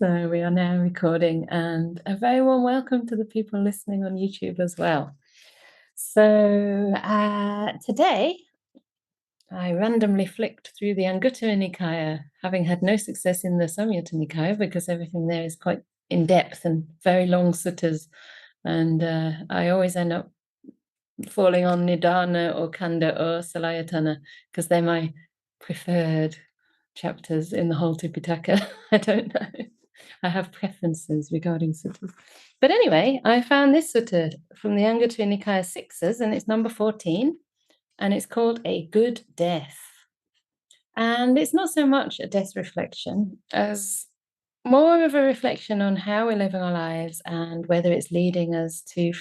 So we are now recording, and a very warm welcome to the people listening on YouTube as well. So today I randomly flicked through the Anguttara Nikaya, having had no success in the Samyutta Nikaya because everything there is quite in depth and very long suttas, and I always end up falling on Nidana or Canda or Salayatana because they're my preferred chapters in the whole Tipitaka. I don't know. I have preferences regarding suttas. But anyway, I found this sutta from the Anguttara Nikaya Sixes, and it's number 14, and it's called A Good Death. And it's not so much a death reflection as more of a reflection on how we're living our lives and whether it's leading us in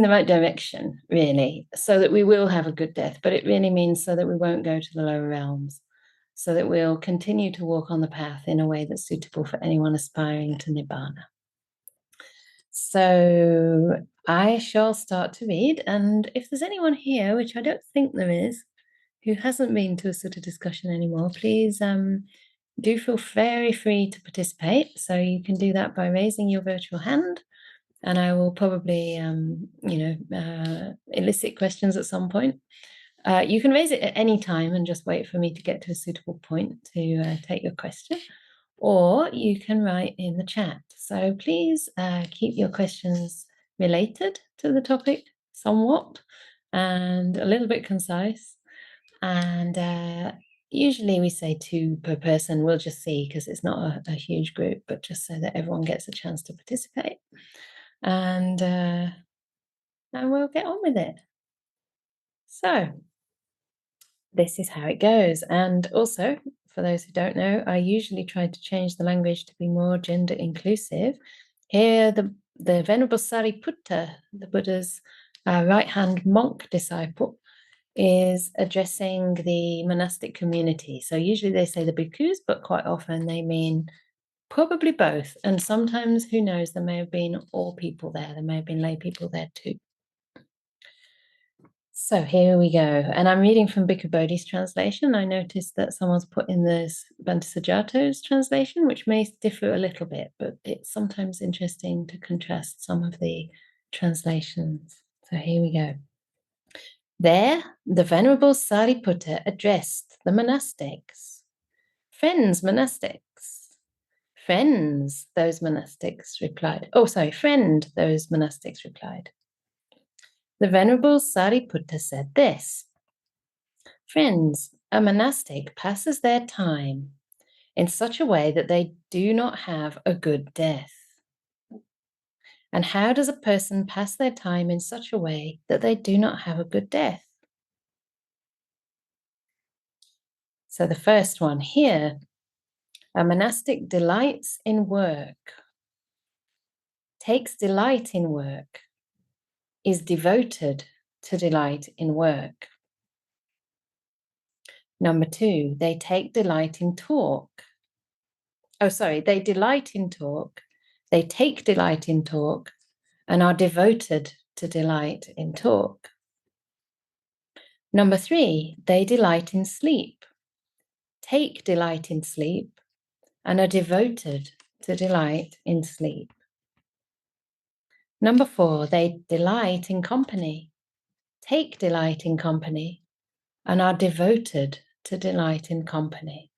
the right direction, really, so that we will have a good death. But it really means so that we won't go to the lower realms, so that we'll continue to walk on the path in a way that's suitable for anyone aspiring to Nibbana. So I shall start to read, and if there's anyone here, which I don't think there is, who hasn't been to a sutta discussion anymore, please do feel very free to participate. So you can do that by raising your virtual hand, and I will probably elicit questions at some point. You can raise it at any time and just wait for me to get to a suitable point to take your question, or you can write in the chat. So please keep your questions related to the topic somewhat and a little bit concise. And usually we say 2 per person. We'll just see because it's not a huge group, but just so that everyone gets a chance to participate. And we'll get on with it. So this is how it goes. And also, for those who don't know, I usually try to change the language to be more gender inclusive. Here, the Venerable Sariputta, the Buddha's right-hand monk disciple, is addressing the monastic community. So usually they say the bhikkhus, but quite often they mean probably both. And sometimes, who knows, there may have been all people there. There may have been lay people there too. So here we go. And I'm reading from Bhikkhu Bodhi's translation. I noticed that someone's put in this Bhante Sujato's translation, which may differ a little bit, but it's sometimes interesting to contrast some of the translations. So here we go. There, the Venerable Sariputta addressed the monastics. Friends, monastics. Friends, those monastics replied. Friend, those monastics replied. The Venerable Sariputta said this: Friends, a monastic passes their time in such a way that they do not have a good death. And how does a person pass their time in such a way that they do not have a good death? So the first one here, a monastic delights in work, takes delight in work, is devoted to delight in work. Number 2, they take delight in talk. They delight in talk, they take delight in talk, and are devoted to delight in talk. Number 3, they delight in sleep, take delight in sleep, and are devoted to delight in sleep. Number 4, they delight in company, take delight in company, and are devoted to delight in company.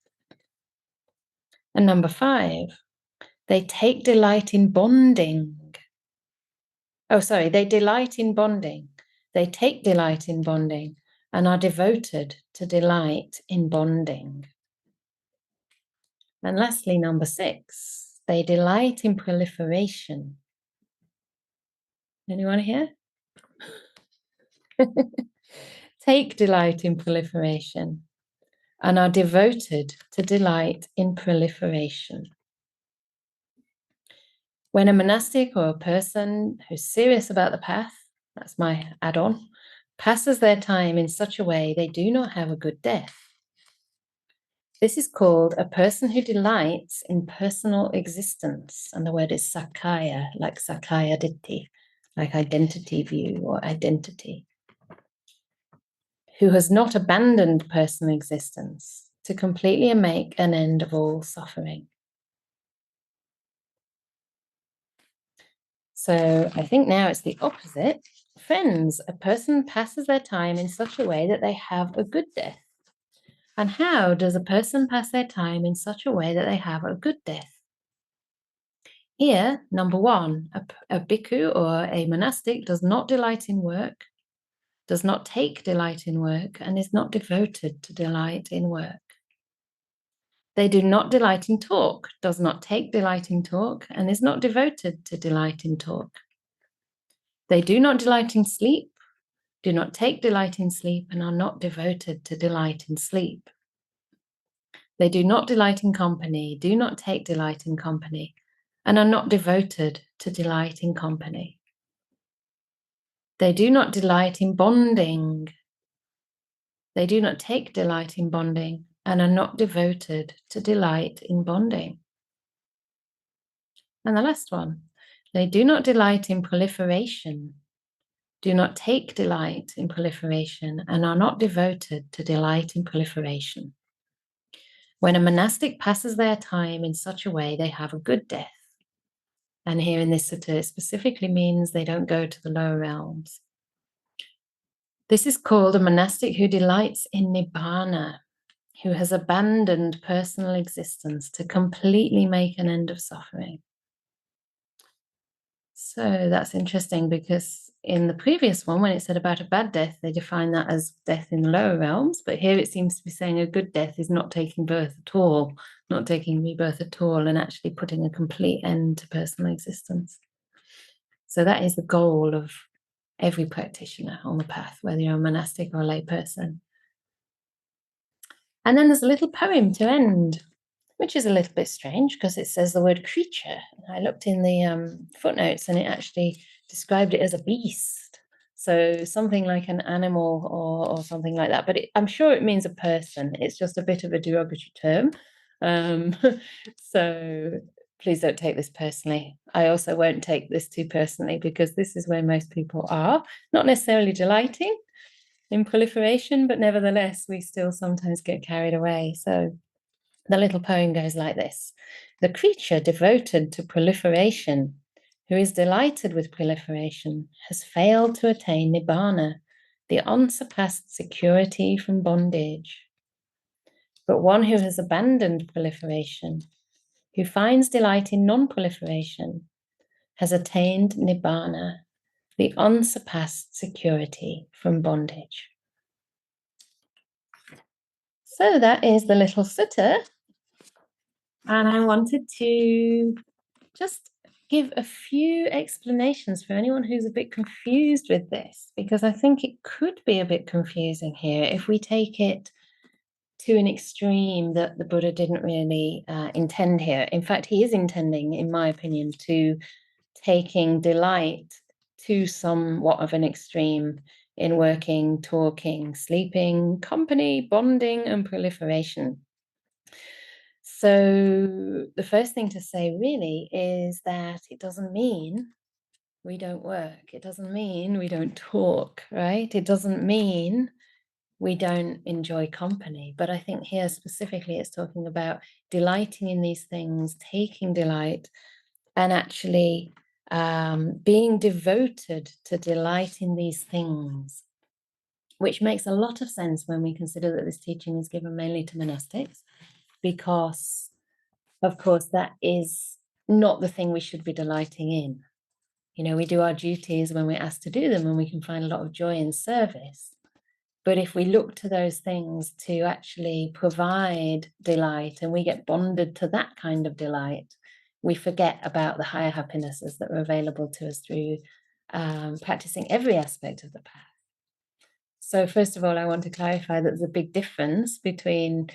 And number 5, they take delight in bonding. They delight in bonding. They take delight in bonding and are devoted to delight in bonding. And lastly, number 6, they delight in proliferation. Anyone here? Take delight in proliferation and are devoted to delight in proliferation. When a monastic or a person who's serious about the path, that's my add-on, passes their time in such a way they do not have a good death, this is called a person who delights in personal existence. And the word is sakaya, like sakaya ditti, like identity view or identity. Who has not abandoned personal existence to completely make an end of all suffering. So I think now it's the opposite. Friends, a person passes their time in such a way that they have a good death. And how does a person pass their time in such a way that they have a good death? Here, number one, a bhikkhu or a monastic does not delight in work, does not take delight in work, and is not devoted to delight in work. They do not delight in talk, does not take delight in talk, and is not devoted to delight in talk. They do not delight in sleep, do not take delight in sleep, and are not devoted to delight in sleep. They do not delight in company, do not take delight in company, and are not devoted to delight in company. They do not delight in bonding. They do not take delight in bonding, and are not devoted to delight in bonding. And the last one, they do not delight in proliferation, do not take delight in proliferation, and are not devoted to delight in proliferation. When a monastic passes their time in such a way, they have a good death. And here in this sutta, it specifically means they don't go to the lower realms. This is called a monastic who delights in nibbana, who has abandoned personal existence to completely make an end of suffering. So that's interesting, because in the previous one, when it said about a bad death, they define that as death in the lower realms. But here it seems to be saying a good death is not taking birth at all, not taking rebirth at all, and actually putting a complete end to personal existence. So that is the goal of every practitioner on the path, whether you're a monastic or a lay person. And then there's a little poem to end, which is a little bit strange because it says the word creature. I looked in the footnotes and it actually described it as a beast. So something like an animal or something like that. But I'm sure it means a person. It's just a bit of a derogatory term. So please don't take this personally. I also won't take this too personally, because this is where most people are, not necessarily delighting in proliferation, but nevertheless, we still sometimes get carried away. So the little poem goes like this. The creature devoted to proliferation, who is delighted with proliferation, has failed to attain nibbana, the unsurpassed security from bondage. But one who has abandoned proliferation, who finds delight in non-proliferation, has attained nibbana, the unsurpassed security from bondage. So that is the little sutta. And I wanted to just give a few explanations for anyone who's a bit confused with this, because I think it could be a bit confusing here if we take it to an extreme that the Buddha didn't really intend here. In fact, he is intending, in my opinion, to taking delight to somewhat of an extreme in working, talking, sleeping, company, bonding, and proliferation. So the first thing to say really is that it doesn't mean we don't work. It doesn't mean we don't talk, right? It doesn't mean we don't enjoy company. But I think here specifically it's talking about delighting in these things, taking delight, and actually being devoted to delight in these things, which makes a lot of sense when we consider that this teaching is given mainly to monastics, because of course, that is not the thing we should be delighting in. You know, we do our duties when we're asked to do them, and we can find a lot of joy in service. But if we look to those things to actually provide delight, and we get bonded to that kind of delight, we forget about the higher happinesses that are available to us through practicing every aspect of the path. So first of all, I want to clarify that there's a big difference between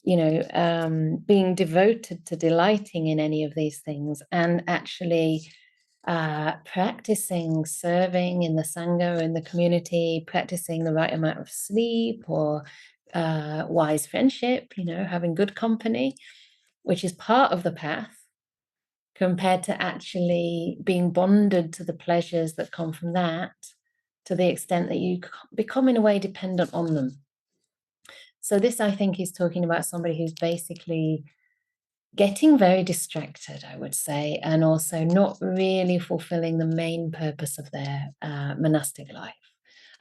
being devoted to delighting in any of these things and actually practicing serving in the Sangha or in the community, practicing the right amount of sleep or wise friendship, having good company, which is part of the path, compared to actually being bonded to the pleasures that come from that, to the extent that you become in a way dependent on them. So this, I think, is talking about somebody who's basically getting very distracted, I would say, and also not really fulfilling the main purpose of their monastic life.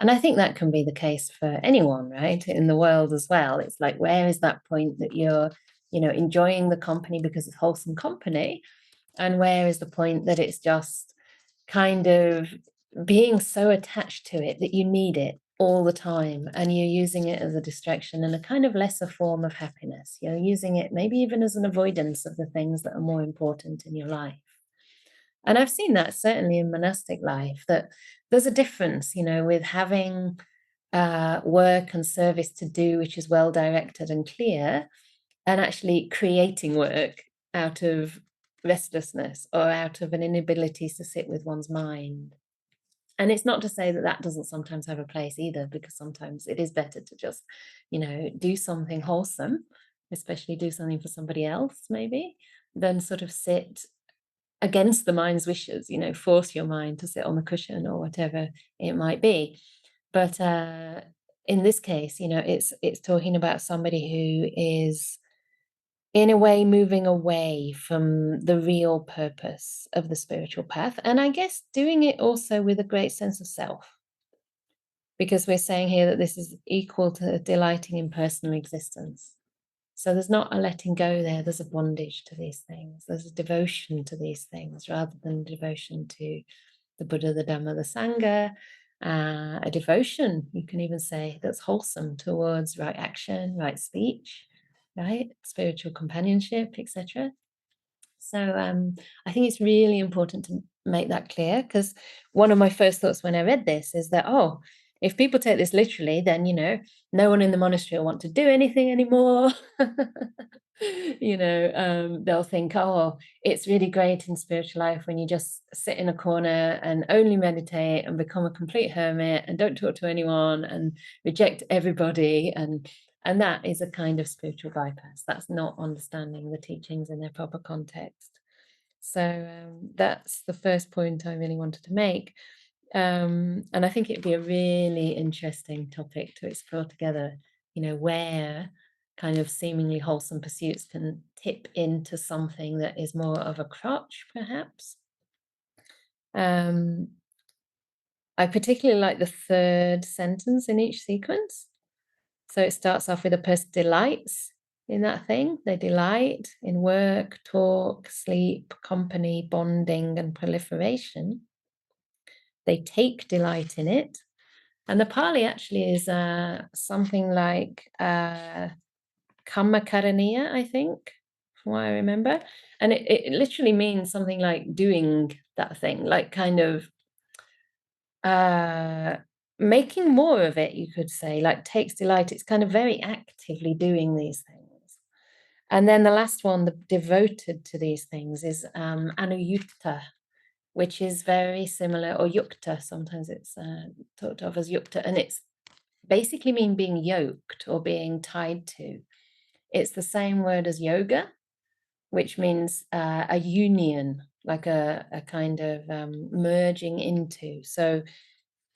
And I think that can be the case for anyone, right, in the world as well. It's like, where is that point that you're, enjoying the company because it's wholesome company? And where is the point that it's just kind of being so attached to it that you need it all the time and you're using it as a distraction and a kind of lesser form of happiness? You're using it maybe even as an avoidance of the things that are more important in your life. And I've seen that certainly in monastic life, that there's a difference, with having work and service to do, which is well directed and clear, and actually creating work out of restlessness or out of an inability to sit with one's mind. And it's not to say that that doesn't sometimes have a place either, because sometimes it is better to just, do something wholesome, especially do something for somebody else, maybe, than sort of sit against the mind's wishes, force your mind to sit on the cushion or whatever it might be. But in this case, it's talking about somebody who is in a way moving away from the real purpose of the spiritual path. And I guess doing it also with a great sense of self, because we're saying here that this is equal to delighting in personal existence. So there's not a letting go there, there's a bondage to these things, there's a devotion to these things rather than devotion to the Buddha, the Dhamma, the Sangha, a devotion, you can even say, that's wholesome towards right action, right speech, right? Spiritual companionship, etc. So I think it's really important to make that clear, because one of my first thoughts when I read this is that, if people take this literally, then, no one in the monastery will want to do anything anymore. They'll think, it's really great in spiritual life when you just sit in a corner and only meditate and become a complete hermit and don't talk to anyone and reject everybody. And that is a kind of spiritual bypass. That's not understanding the teachings in their proper context. So that's the first point I really wanted to make. And I think it'd be a really interesting topic to explore together, where kind of seemingly wholesome pursuits can tip into something that is more of a crutch, perhaps. I particularly like the third sentence in each sequence. So it starts off with a person delights in that thing. They delight in work, talk, sleep, company, bonding, and proliferation. They take delight in it. And the Pali actually is something like Kamma Karaniya, I think, from what I remember. And it literally means something like doing that thing, like kind of making more of it, you could say, like takes delight. It's kind of very actively doing these things. And then the last one, the devoted to these things, is Anuyukta, which is very similar, or yukta, sometimes it's thought of as yukta, and it's basically mean being yoked or being tied to. It's the same word as yoga, which means a union, like a kind of merging into. So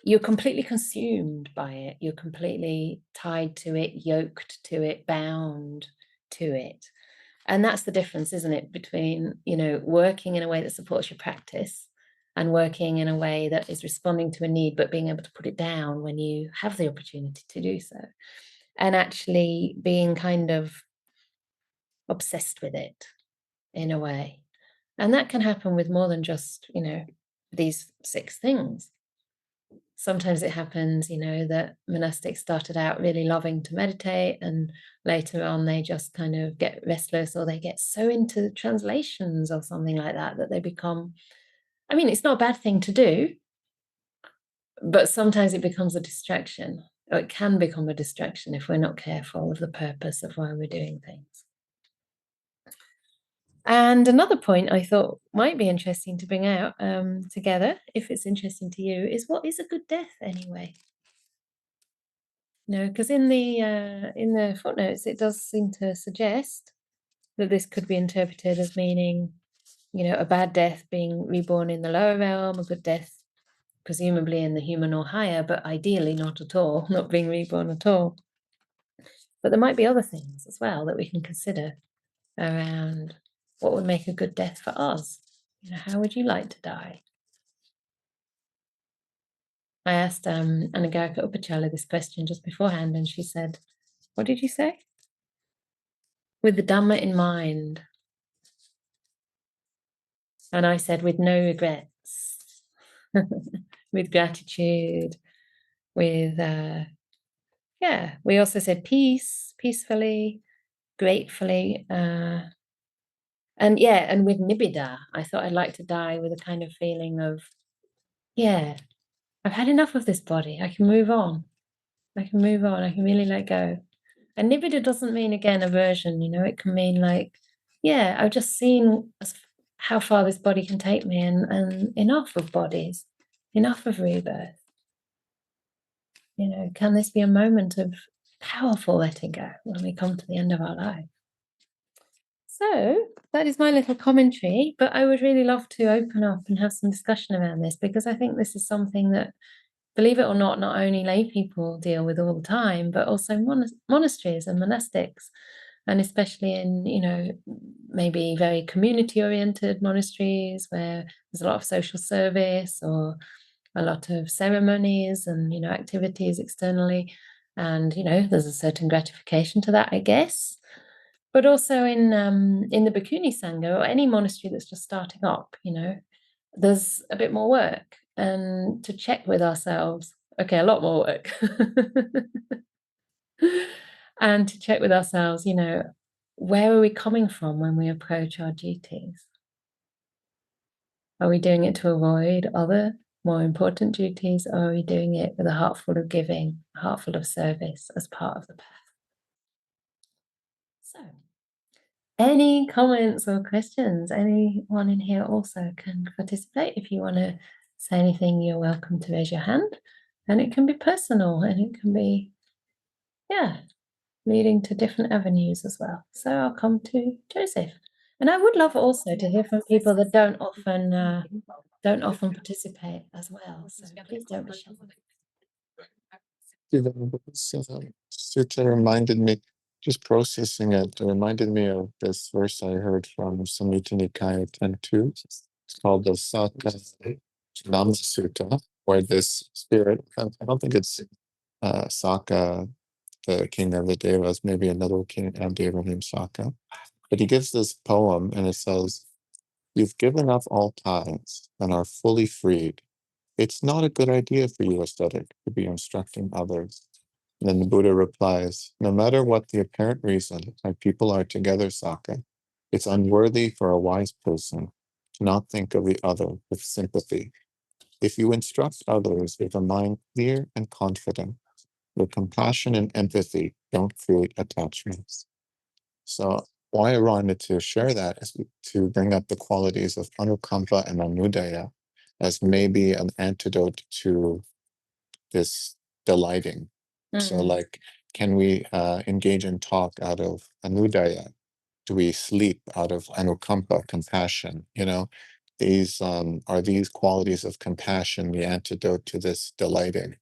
you're completely consumed by it. You're completely tied to it, yoked to it, bound to it. And that's the difference, isn't it, between, working in a way that supports your practice and working in a way that is responding to a need, but being able to put it down when you have the opportunity to do so. And actually being kind of obsessed with it in a way. And that can happen with more than just, these 6 things. Sometimes it happens, that monastics started out really loving to meditate, and later on they just kind of get restless, or they get so into translations or something like that that they become, it's not a bad thing to do, but sometimes it becomes a distraction, or it can become a distraction if we're not careful of the purpose of why we're doing things. And another point I thought might be interesting to bring out together, if it's interesting to you, is what is a good death anyway? Because in the footnotes, it does seem to suggest that this could be interpreted as meaning, a bad death being reborn in the lower realm, a good death presumably in the human or higher, but ideally not at all, not being reborn at all. But there might be other things as well that we can consider around what would make a good death for us. How would you like to die? I asked Anagarika Upachala this question just beforehand, and she said, what did you say? With the Dhamma in mind. And I said, with no regrets, with gratitude, with, we also said peace, peacefully, gratefully, and with nibbida. I thought I'd like to die with a kind of feeling of, I've had enough of this body. I can move on. I can really let go. And nibbida doesn't mean, again, aversion. It can mean like, I've just seen how far this body can take me, and enough of bodies, enough of rebirth. Can this be a moment of powerful letting go when we come to the end of our life? So that is my little commentary, but I would really love to open up and have some discussion around this, because I think this is something that, believe it or not only lay people deal with all the time, but also monasteries and monastics, and especially in, maybe very community-oriented monasteries where there's a lot of social service or a lot of ceremonies and, activities externally. And, there's a certain gratification to that, I guess. But also in the Bhikkhuni Sangha or any monastery that's just starting up, there's a bit more work, and to check with ourselves, a lot more work. And to check with ourselves, where are we coming from when we approach our duties? Are we doing it to avoid other more important duties, or are we doing it with a heart full of giving, a heart full of service as part of the path? So, any comments or questions? Anyone in here also can participate. If you want to say anything, you're welcome to raise your hand. And it can be personal, and it can be, leading to different avenues as well. So I'll come to Joseph. And I would love also to hear from people that don't often participate as well. So please don't be shy. Sutta reminded me, just processing it reminded me of this verse I heard from Samyutta Nikaya 10.2. It's called the Sakka Nama Sutta, where this spirit, I don't think it's Sakka, the king of the Devas, maybe another king of Deva named Sakka. But he gives this poem, and it says, "You've given up all ties and are fully freed. It's not a good idea for you, ascetic, to be instructing others." And then the Buddha replies, "No matter what the apparent reason why people are together, Sakka, it's unworthy for a wise person to not think of the other with sympathy. If you instruct others with a mind clear and confident, where compassion and empathy don't create attachments." So why I wanted to share that is to bring up the qualities of anukampa and anudaya as maybe an antidote to this delighting. So like, can we engage in talk out of anudaya? Do we sleep out of anukampa, compassion? These are these qualities of compassion the antidote to this delighting?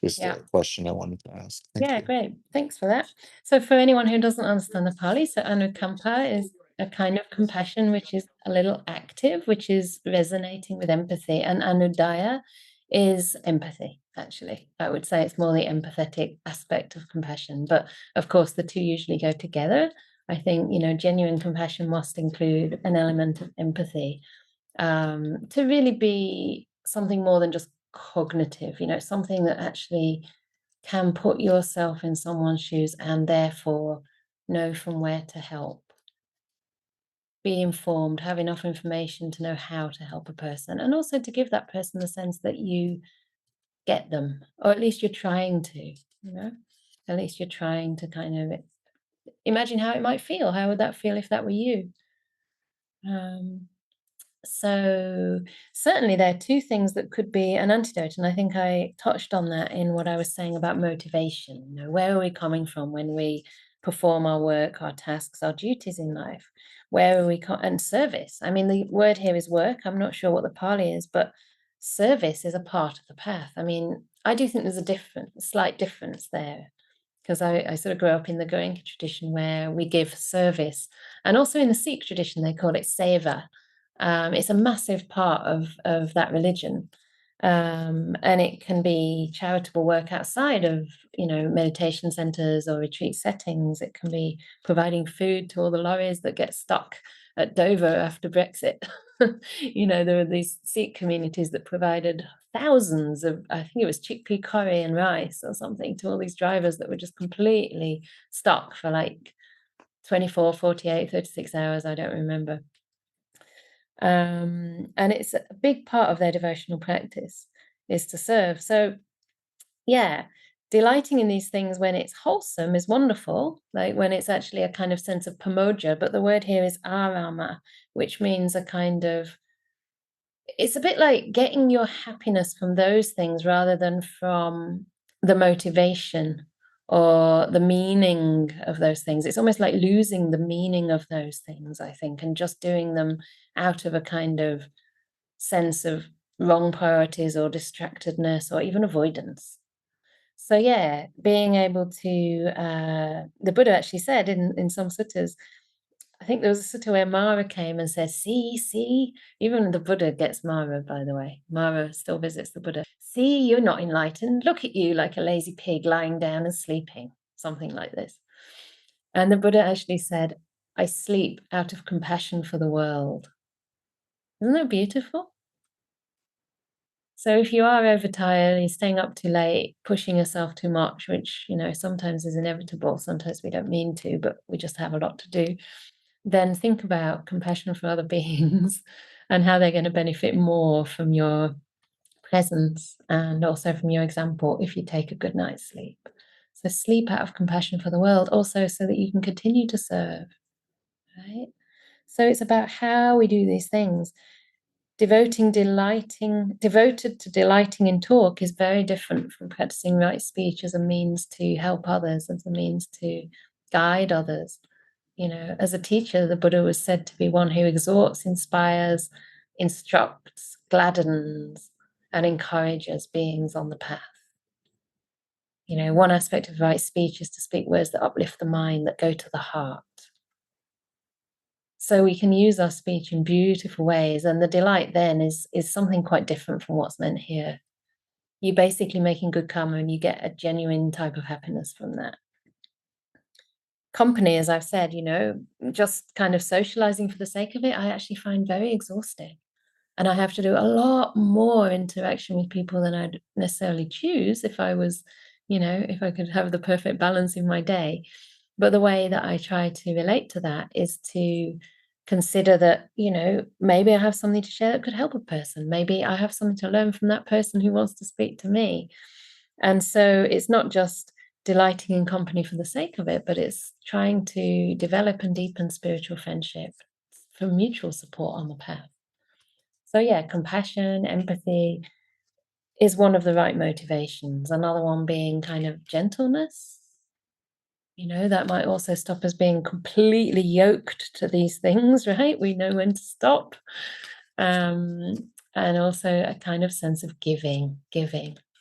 Is the question I wanted to ask. Thank you. Great. Thanks for that. So for anyone who doesn't understand the Pali, so anukampa is a kind of compassion which is a little active, which is resonating with empathy. And anudaya is empathy, actually. I would say it's more the empathetic aspect of compassion. But of course, the two usually go together. I think, genuine compassion must include an element of empathy to really be something more than just cognitive, something that actually can put yourself in someone's shoes and therefore know from where to help. Be informed, have enough information to know how to help a person, and also to give that person the sense that you get them, or at least you're trying to, at least you're trying to kind of imagine how it might feel. How would that feel if that were you? So certainly there are two things that could be an antidote, and I think I touched on that in what I was saying about motivation. Where are we coming from when we perform our work, our tasks, our duties in life? Where are we and service? I mean, the word here is work. I'm not sure what the Pali is, but service is a part of the path. I mean, I do think there's a slight difference there. because I sort of grew up in the Goenka tradition where we give service, and also in the Sikh tradition they call it seva. It's a massive part of that religion, and it can be charitable work outside of meditation centers or retreat settings. It can be providing food to all the lorries that get stuck at Dover after Brexit. There were these Sikh communities that provided thousands of, I think it was chickpea curry and rice or something, to all these drivers that were just completely stuck for like 24, 48, 36 hours, I don't remember. And it's a big part of their devotional practice is to serve. So yeah, delighting in these things when it's wholesome is wonderful, like when it's actually a kind of sense of pamoja, but the word here is arama, which means a kind of, it's a bit like getting your happiness from those things rather than from the motivation or the meaning of those things. It's almost like losing the meaning of those things, I think, and just doing them out of a kind of sense of wrong priorities or distractedness or even avoidance. So yeah, being able to, the Buddha actually said in some suttas, I think there was a sutta where Mara came and said, see, even the Buddha gets Mara, by the way. Mara still visits the Buddha. See, you're not enlightened. Look at you like a lazy pig lying down and sleeping, something like this. And the Buddha actually said, I sleep out of compassion for the world. Isn't that beautiful? So if you are overtired, you're staying up too late, pushing yourself too much, which, sometimes is inevitable. Sometimes we don't mean to, but we just have a lot to do. Then think about compassion for other beings and how they're going to benefit more from your presence and also from your example if you take a good night's sleep. So sleep out of compassion for the world, also so that you can continue to serve, right? So it's about how we do these things. Devoted to delighting in talk is very different from practicing right speech as a means to help others, as a means to guide others. As a teacher, the Buddha was said to be one who exhorts, inspires, instructs, gladdens, and encourages beings on the path. One aspect of right speech is to speak words that uplift the mind, that go to the heart. So we can use our speech in beautiful ways, and the delight then is something quite different from what's meant here. You're basically making good karma and you get a genuine type of happiness from that. Company, as I've said, just kind of socializing for the sake of it, I actually find very exhausting. And I have to do a lot more interaction with people than I'd necessarily choose if I was, if I could have the perfect balance in my day. But the way that I try to relate to that is to consider that, maybe I have something to share that could help a person. Maybe I have something to learn from that person who wants to speak to me. And so it's not just delighting in company for the sake of it, but it's trying to develop and deepen spiritual friendship for mutual support on the path. So yeah, compassion, empathy is one of the right motivations. Another one being kind of gentleness. That might also stop us being completely yoked to these things, right? We know when to stop. And also a kind of sense of giving.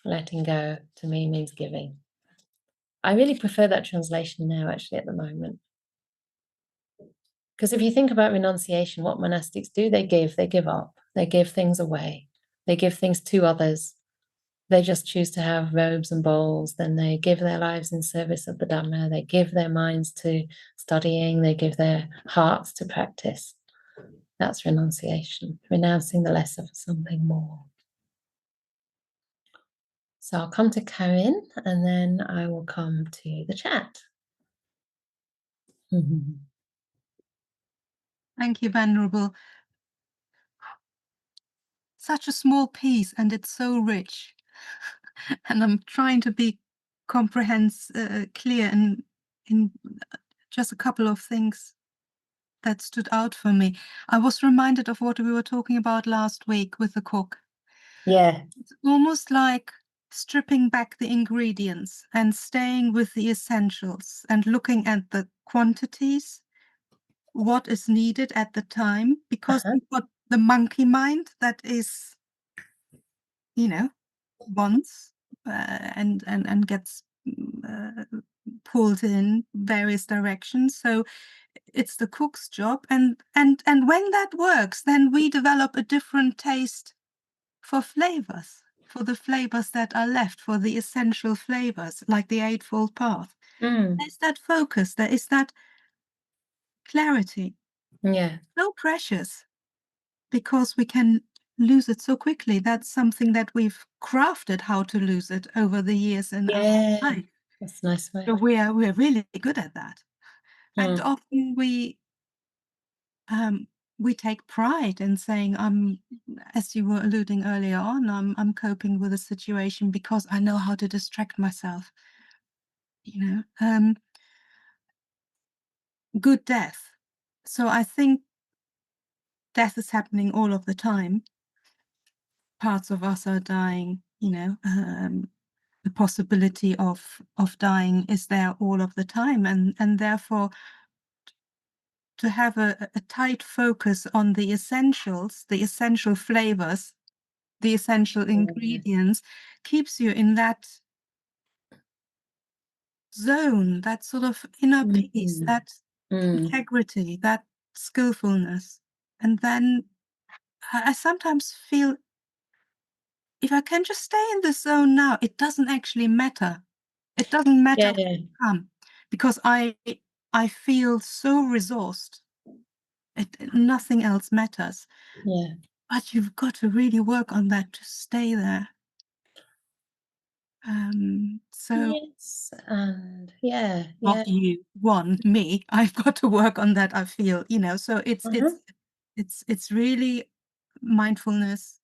Letting go to me means giving. I really prefer that translation now, actually, at the moment. Because if you think about renunciation, what monastics do, they give up, they give things away, they give things to others. They just choose to have robes and bowls, then they give their lives in service of the Dhamma, they give their minds to studying, they give their hearts to practice. That's renunciation, renouncing the lesser for something more. So I'll come to Karin and then I will come to the chat. Thank you, Venerable. Such a small piece and it's so rich. And I'm trying to be clear in just a couple of things that stood out for me. I was reminded of what we were talking about last week with the cook. Yeah. It's almost like stripping back the ingredients and staying with the essentials and looking at the quantities, what is needed at the time, because we've got the monkey mind that is, wants and gets pulled in various directions. So it's the cook's job, and when that works, then we develop a different taste for flavors, for the flavors that are left, for the essential flavors, like the Eightfold Path. There's that focus, there is that clarity. Yeah. So precious, because we can lose it so quickly. That's something that we've crafted, how to lose it over the years in our life. That's a nice way. So we're really good at that. And often we take pride in saying, as you were alluding earlier on, I'm coping with a situation because I know how to distract myself. Good death. So I think death is happening all of the time. Parts of us are dying, the possibility of dying is there all of the time, and therefore to have a tight focus on the essentials, the essential flavors, the essential ingredients, keeps you in that zone, that sort of inner peace, that integrity, that skillfulness. And then I sometimes feel, if I can just stay in this zone now, it doesn't actually matter. It doesn't matter what come, because I feel so resourced. Nothing else matters. Yeah. But you've got to really work on that to stay there. So yes, and yeah, not you, me. I've got to work on that. I feel, so it's really mindfulness,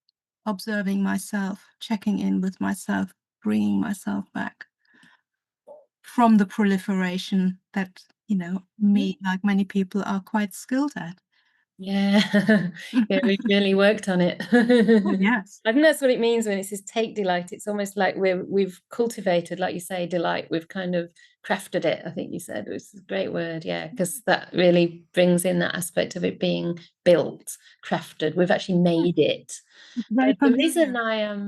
observing myself, checking in with myself, bringing myself back from the proliferation that, me, like many people, are quite skilled at. Yeah, we've really worked on it. Yes. I think that's what it means when it says take delight. It's almost like we've cultivated, like you say, delight. We've kind of crafted it, I think you said, which is a great word, yeah, because that really brings in that aspect of it being built, crafted. We've actually made it. Very The familiar.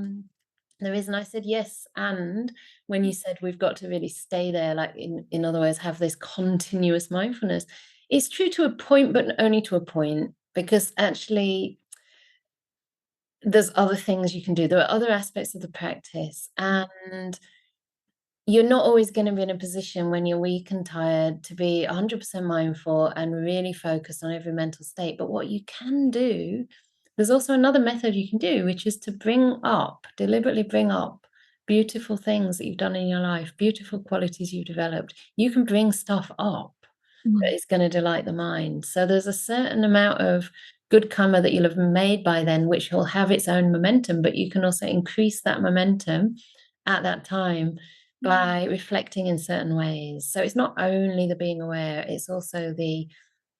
reason I said yes, and when you said we've got to really stay there, like in other words, have this continuous mindfulness, it's true to a point, but only to a point, because actually there's other things you can do. There are other aspects of the practice, and you're not always going to be in a position when you're weak and tired to be 100% mindful and really focused on every mental state. But what you can do, there's also another method you can do, which is to deliberately bring up beautiful things that you've done in your life, beautiful qualities you've developed. You can bring stuff up that is going to delight the mind. So there's a certain amount of good karma that you'll have made by then, which will have its own momentum, but you can also increase that momentum at that time by reflecting in certain ways. So it's not only the being aware, it's also the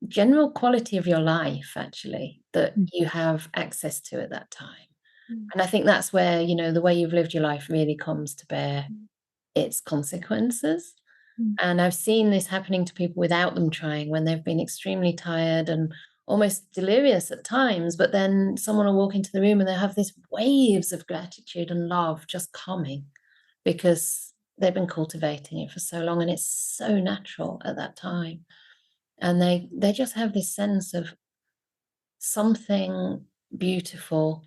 general quality of your life, actually, that you have access to at that time. And I think that's where, the way you've lived your life really comes to bear its consequences. And I've seen this happening to people without them trying, when they've been extremely tired and almost delirious at times, but then someone will walk into the room and they have these waves of gratitude and love just coming, because they've been cultivating it for so long and it's so natural at that time. And they just have this sense of something beautiful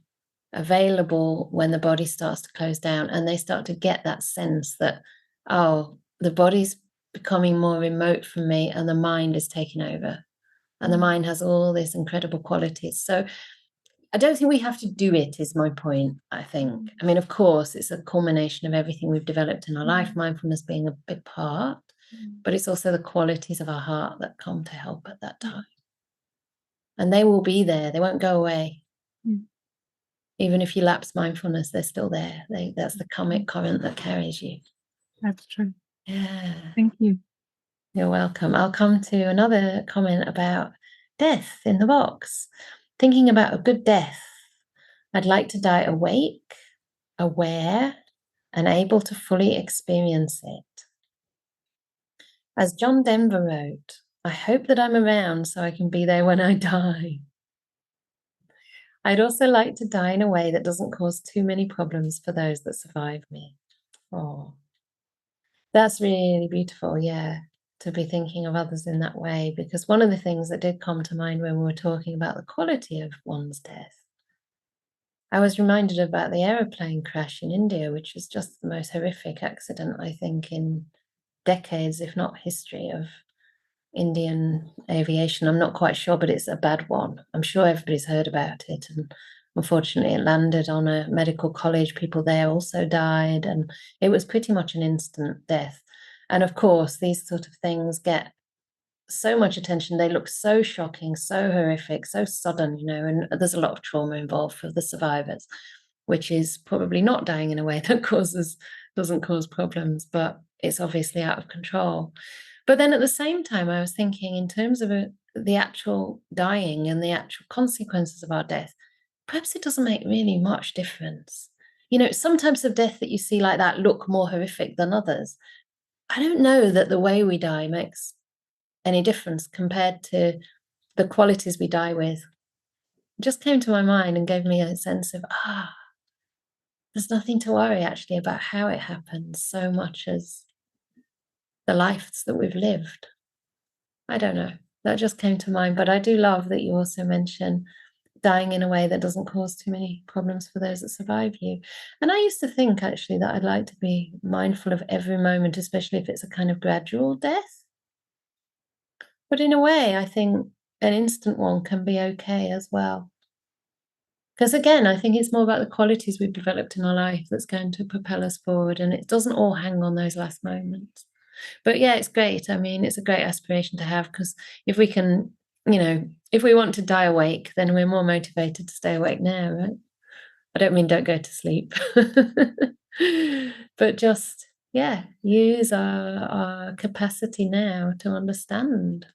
available when the body starts to close down, and they start to get that sense that, oh, the body's becoming more remote from me and the mind is taking over, and the mind has all these incredible qualities. So I don't think we have to do it, is my point, I think. I mean, of course, it's a culmination of everything we've developed in our life, mindfulness being a big part, but it's also the qualities of our heart that come to help at that time. And they will be there. They won't go away. Even if you lapse mindfulness, they're still there. That's the karmic current that carries you. That's true. Yeah. Thank you. You're welcome. I'll come to another comment about death in the box. Thinking about a good death. I'd like to die awake, aware, and able to fully experience it. As John Denver wrote, I hope that I'm around so I can be there when I die. I'd also like to die in a way that doesn't cause too many problems for those that survive me. Oh, That's really beautiful, yeah, to be thinking of others in that way, because one of the things that did come to mind when we were talking about the quality of one's death, I was reminded about the aeroplane crash in India, which was just the most horrific accident, I think, in decades, if not history, of Indian aviation. I'm not quite sure, but it's a bad one. I'm sure everybody's heard about it. And unfortunately, it landed on a medical college. People there also died, and it was pretty much an instant death. And of course, these sort of things get so much attention. They look so shocking, so horrific, so sudden, and there's a lot of trauma involved for the survivors, which is probably not dying in a way that doesn't cause problems, but it's obviously out of control. But then at the same time, I was thinking in terms of the actual dying and the actual consequences of our death, perhaps it doesn't make really much difference. Some types of death that you see like that look more horrific than others. I don't know that the way we die makes any difference compared to the qualities we die with. It just came to my mind and gave me a sense of, there's nothing to worry actually about how it happens so much as the lives that we've lived. I don't know. That just came to mind. But I do love that you also mention dying in a way that doesn't cause too many problems for those that survive you. And I used to think actually that I'd like to be mindful of every moment, especially if it's a kind of gradual death. But in a way, I think an instant one can be okay as well. Because again, I think it's more about the qualities we've developed in our life that's going to propel us forward. And it doesn't all hang on those last moments. But yeah, it's great. I mean, it's a great aspiration to have, because if we can, if we want to die awake, then we're more motivated to stay awake now, right? I don't mean don't go to sleep, but just, yeah, use our capacity now to understand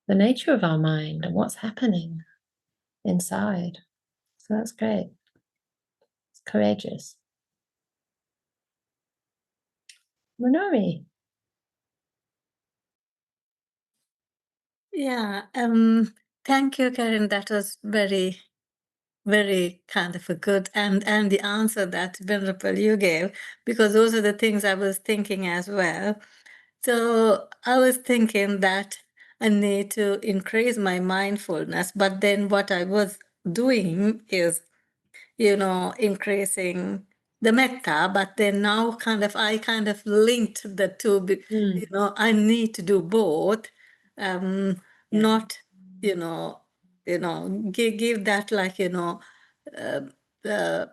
the nature of our mind and what's happening inside. So that's great. It's courageous. Minori. Yeah, thank you, Karen. That was very, very kind of a good and the answer that Venerable you gave, because those are the things I was thinking as well. So I was thinking that I need to increase my mindfulness, but then what I was doing is, increasing the metta, but then now I kind of linked the two, I need to do both. Yeah. Not, give that uh, uh,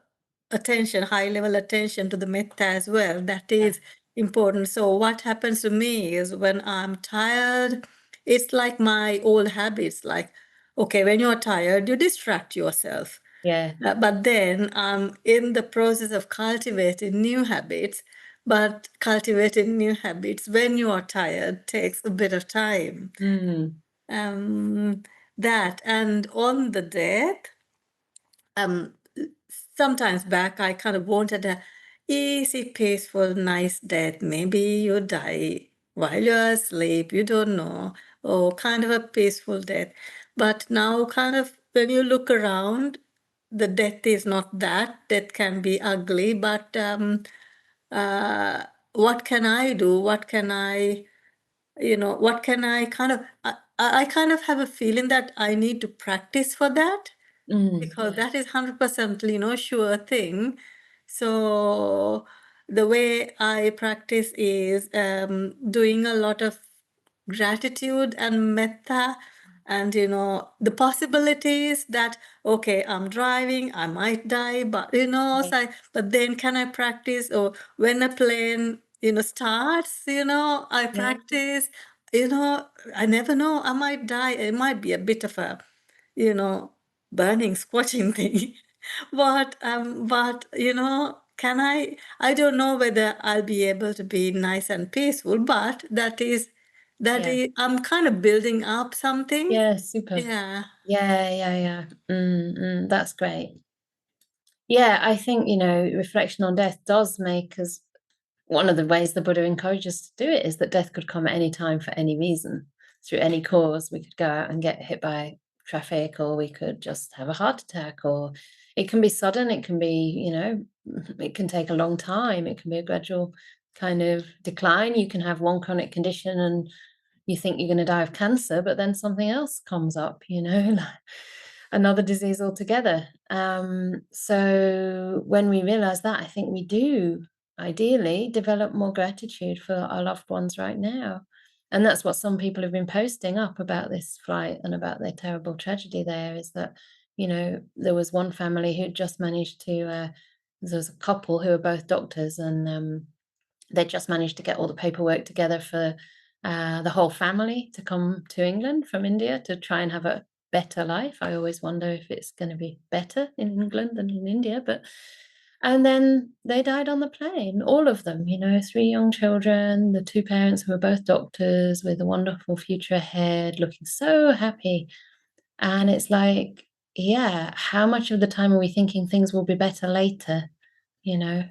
attention, high level attention to the metta as well. That is important. So what happens to me is when I'm tired, it's like my old habits, like, okay, when you're tired, you distract yourself. Yeah. But then I'm in the process of cultivating new habits. But cultivating new habits when you are tired takes a bit of time. That and on the death, sometimes back I kind of wanted a easy, peaceful, nice death. Maybe you die while you're asleep, you don't know, or kind of a peaceful death. But now kind of when you look around, the death is not that. Death can be ugly, but what can I do? What can I what can I kind of, I kind of have a feeling that I need to practice for that, because that is 100%, sure thing. So the way I practice is doing a lot of gratitude and metta, and the possibilities that, okay, I'm driving, I might die, but but then can I practice, or when a plane starts, I practice, I never know, I might die. It might be a bit of a burning, squashing thing. But can I don't know whether I'll be able to be nice and peaceful, but that is I'm kind of building up something. Yeah, super. Yeah. Yeah. That's great. Yeah, I think, reflection on death does make us, one of the ways the Buddha encourages us to do it is that death could come at any time for any reason, through any cause. We could go out and get hit by traffic, or we could just have a heart attack, or it can be sudden, it can be, it can take a long time, it can be a gradual kind of decline. You can have one chronic condition and you think you're going to die of cancer, but then something else comes up, you know, like another disease altogether. So when we realize that, I think we do ideally develop more gratitude for our loved ones right now. And that's what some people have been posting up about this flight and about their terrible tragedy there, is that, you know, there was one family who just managed to, there was a couple who were both doctors, and they just managed to get all the paperwork together for the whole family to come to England from India to try and have a better life. I always wonder if it's going to be better in England than in India, and then they died on the plane, all of them, you know, 3 young children, the 2 parents who were both doctors with a wonderful future ahead, looking so happy. And it's like, yeah, how much of the time are we thinking things will be better later? You know,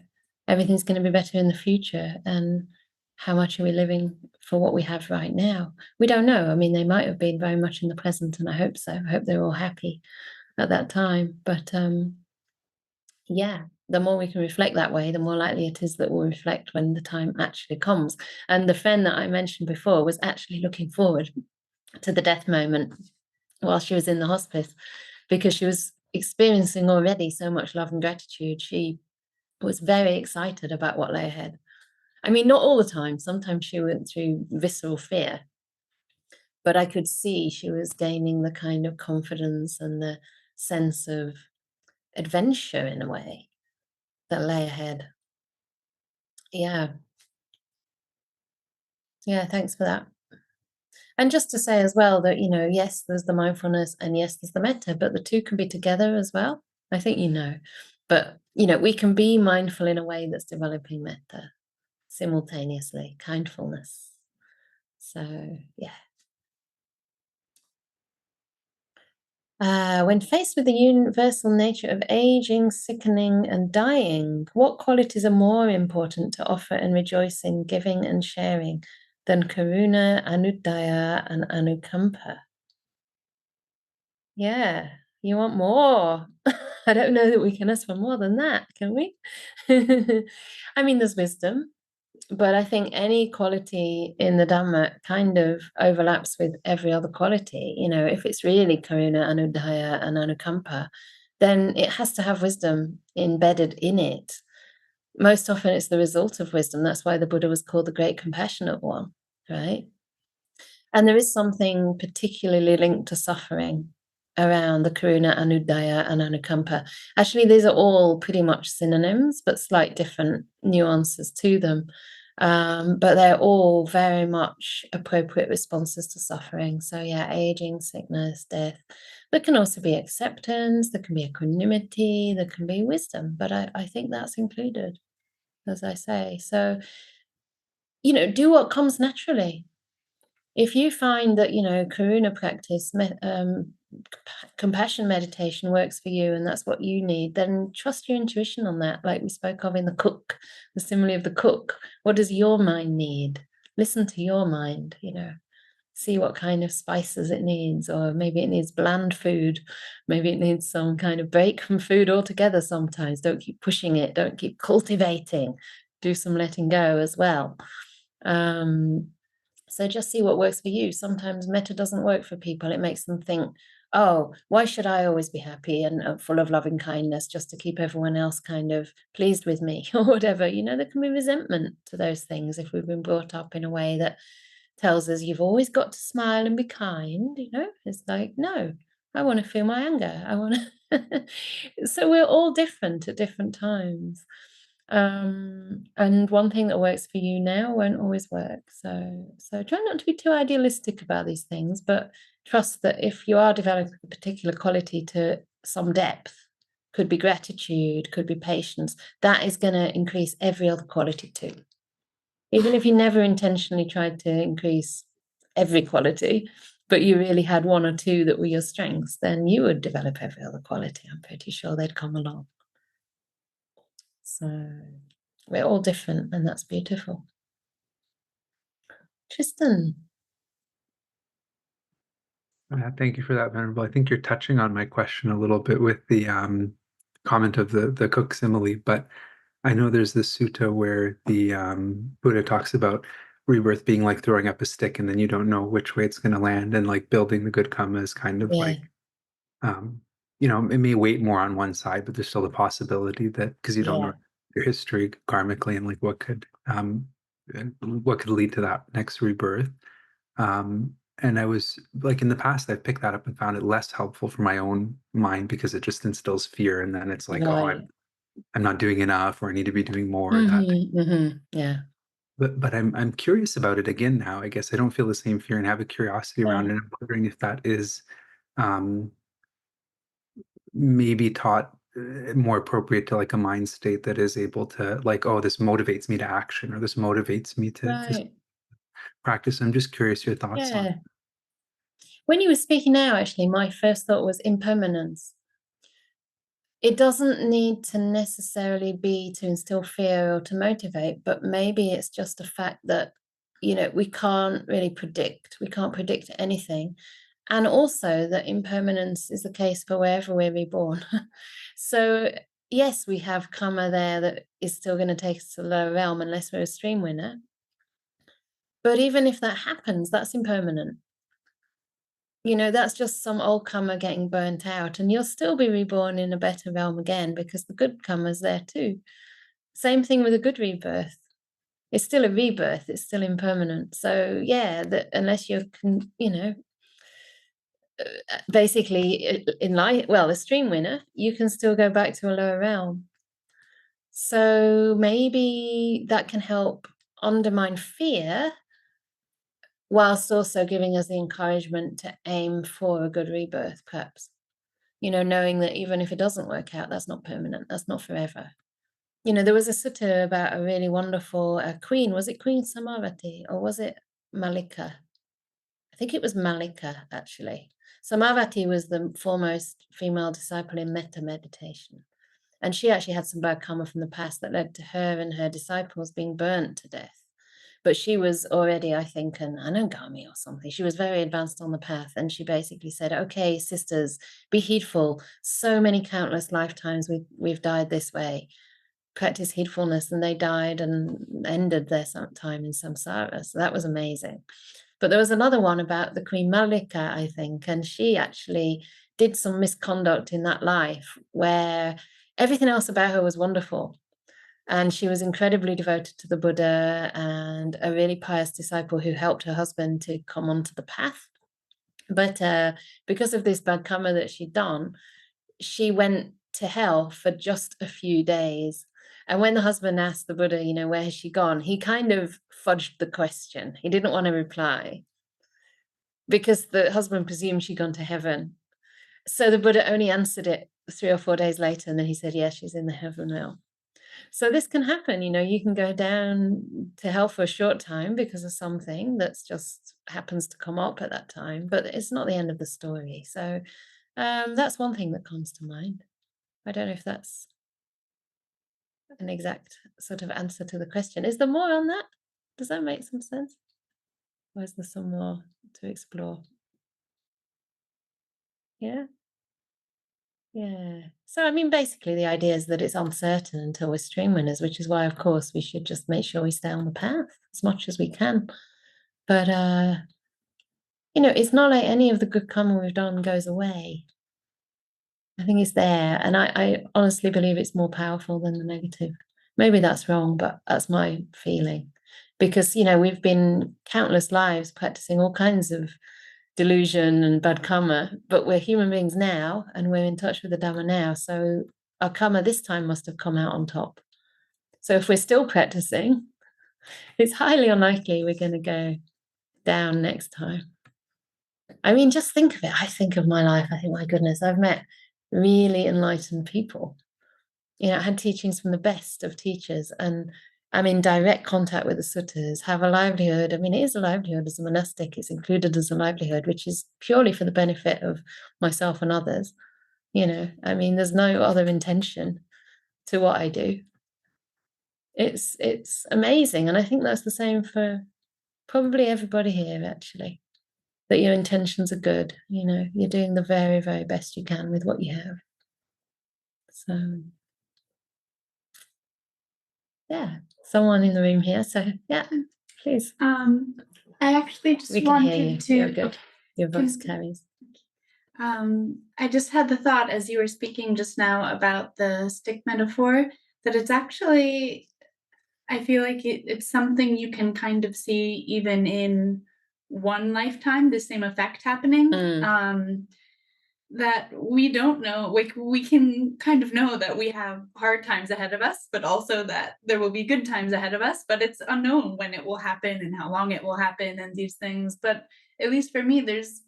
everything's going to be better in the future. And how much are we living for what we have right now? We don't know. I mean, they might have been very much in the present, and I hope so. I hope they're all happy at that time. But yeah, the more we can reflect that way, the more likely it is that we'll reflect when the time actually comes. And the friend that I mentioned before was actually looking forward to the death moment while she was in the hospice, because she was experiencing already so much love and gratitude. She was very excited about what lay ahead. I mean, not all the time. Sometimes she went through visceral fear, but I could see she was gaining the kind of confidence and the sense of adventure in a way that lay ahead. Yeah. Yeah, thanks for that. And just to say as well that, you know, yes, there's the mindfulness and yes, there's the metta, but the two can be together as well. I think you know. But, you know, we can be mindful in a way that's developing metta simultaneously, kindfulness. So, yeah. When faced with the universal nature of aging, sickening, and dying, what qualities are more important to offer and rejoice in giving and sharing than karuna, anudaya, and anukampa? Yeah, you want more. I don't know that we can ask for more than that, can we? I mean, there's wisdom, but I think any quality in the Dhamma kind of overlaps with every other quality. You know, if it's really karuna, anudaya, and anukampa, then it has to have wisdom embedded in it. Most often it's the result of wisdom. That's why the Buddha was called the Great Compassionate One, right? And there is something particularly linked to suffering around the karuna, anudaya, and anukampa. Actually, these are all pretty much synonyms, but slight different nuances to them. But they're all very much appropriate responses to suffering. So yeah, aging, sickness, death. There can also be acceptance, there can be equanimity, there can be wisdom, but I think that's included, as I say. So, you know, do what comes naturally. If you find that, you know, karuna practice, compassion meditation works for you and that's what you need, then trust your intuition on that, like we spoke of in the simile of the cook. What does your mind need? Listen to your mind, you know, see what kind of spices it needs, or maybe it needs bland food, maybe it needs some kind of break from food altogether sometimes. Don't keep pushing it, don't keep cultivating, do some letting go as well. So just see what works for you. Sometimes metta doesn't work for people. It makes them think, oh, why should I always be happy and full of loving kindness just to keep everyone else kind of pleased with me or whatever? You know, there can be resentment to those things if we've been brought up in a way that tells us you've always got to smile and be kind. You know, it's like, no, I want to feel my anger. I want to. So we're all different at different times. And one thing that works for you now won't always work. So try not to be too idealistic about these things, but trust that if you are developing a particular quality to some depth, could be gratitude, could be patience, that is going to increase every other quality too. Even if you never intentionally tried to increase every quality, but you really had one or two that were your strengths, then you would develop every other quality. I'm pretty sure they'd come along. So we're all different, and that's beautiful. Tristan. Thank you for that, Venerable. I think you're touching on my question a little bit with the comment of the cook simile, but I know there's this sutta where the Buddha talks about rebirth being like throwing up a stick and then you don't know which way it's going to land, and like building the good karma is kind of like, you know, it may weight more on one side, but there's still the possibility that because you don't know your history karmically and like what could lead to that next rebirth. And I was like, in the past, I've picked that up and found it less helpful for my own mind because it just instills fear. And then it's like, oh, I'm not doing enough, or I need to be doing more. Yeah. But I'm curious about it again now. I guess I don't feel the same fear and have a curiosity around it. I'm wondering if that is maybe taught more appropriate to like a mind state that is able to like, oh, this motivates me to action, or this motivates me to practice. I'm just curious your thoughts on it. When you were speaking now, actually, my first thought was impermanence. It doesn't need to necessarily be to instill fear or to motivate, but maybe it's just a fact that, you know, we can't really predict. We can't predict anything. And also that impermanence is the case for wherever we're reborn. So yes, we have karma there that is still going to take us to the lower realm unless we're a stream winner. But even if that happens, that's impermanent. You know, that's just some old karma getting burnt out, and you'll still be reborn in a better realm again because the good karma's there too. Same thing with a good rebirth. It's still a rebirth. It's still impermanent. So yeah, that unless you can, you know, basically in life, well, a stream winner, you can still go back to a lower realm. So maybe that can help undermine fear, whilst also giving us the encouragement to aim for a good rebirth, perhaps. You know, knowing that even if it doesn't work out, that's not permanent, that's not forever. You know, there was a sutta about a really wonderful queen. Was it Queen Samavati or was it Malika? I think it was Malika, actually. Samavati was the foremost female disciple in metta meditation. And she actually had some bad karma from the past that led to her and her disciples being burnt to death. But she was already, I think, an anagami or something. She was very advanced on the path. And she basically said, okay, sisters, be heedful. So many countless lifetimes we've died this way. Practice heedfulness. And they died and ended their time in samsara. So that was amazing. But there was another one about the Queen Malika, I think. And she actually did some misconduct in that life where everything else about her was wonderful. And she was incredibly devoted to the Buddha and a really pious disciple who helped her husband to come onto the path. But because of this bad karma that she'd done, she went to hell for just a few days. And when the husband asked the Buddha, you know, where has she gone? He kind of fudged the question. He didn't want to reply because the husband presumed she'd gone to heaven. So the Buddha only answered it 3 or 4 days later. And then he said, yeah, she's in the heaven realm. So this can happen, you know, you can go down to hell for a short time because of something that's just happens to come up at that time, but it's not the end of the story. So that's one thing that comes to mind. I don't know if that's an exact sort of answer to the question. Is there more on that? Does that make some sense? Or is there some more to explore? Yeah. Yeah. So, I mean, basically the idea is that it's uncertain until we're stream winners, which is why, of course, we should just make sure we stay on the path as much as we can. But, you know, it's not like any of the good karma we've done goes away. I think it's there. And I honestly believe it's more powerful than the negative. Maybe that's wrong, but that's my feeling. Because, you know, we've been countless lives practicing all kinds of delusion and bad karma, but we're human beings now and we're in touch with the Dhamma now. So our karma this time must have come out on top. So if we're still practicing, it's highly unlikely we're going to go down next time. I mean, just think of it. I think of my life. I think, my goodness, I've met really enlightened people. You know, I had teachings from the best of teachers, and I'm in direct contact with the suttas, have a livelihood. I mean, it is a livelihood as a monastic. It's included as a livelihood, which is purely for the benefit of myself and others. You know, I mean, there's no other intention to what I do. It's amazing. And I think that's the same for probably everybody here, actually, that your intentions are good. You know, you're doing the very, very best you can with what you have. So Yeah, someone in the room here. So yeah, please. I actually just We can hear wanted you. to. You're good. Your voice Can- carries. I just had the thought as you were speaking just now about the stick metaphor that it's actually, I feel like it's something you can kind of see even in one lifetime, the same effect happening. That we don't know, like we can kind of know that we have hard times ahead of us, but also that there will be good times ahead of us, but it's unknown when it will happen and how long it will happen and these things. But at least for me, there's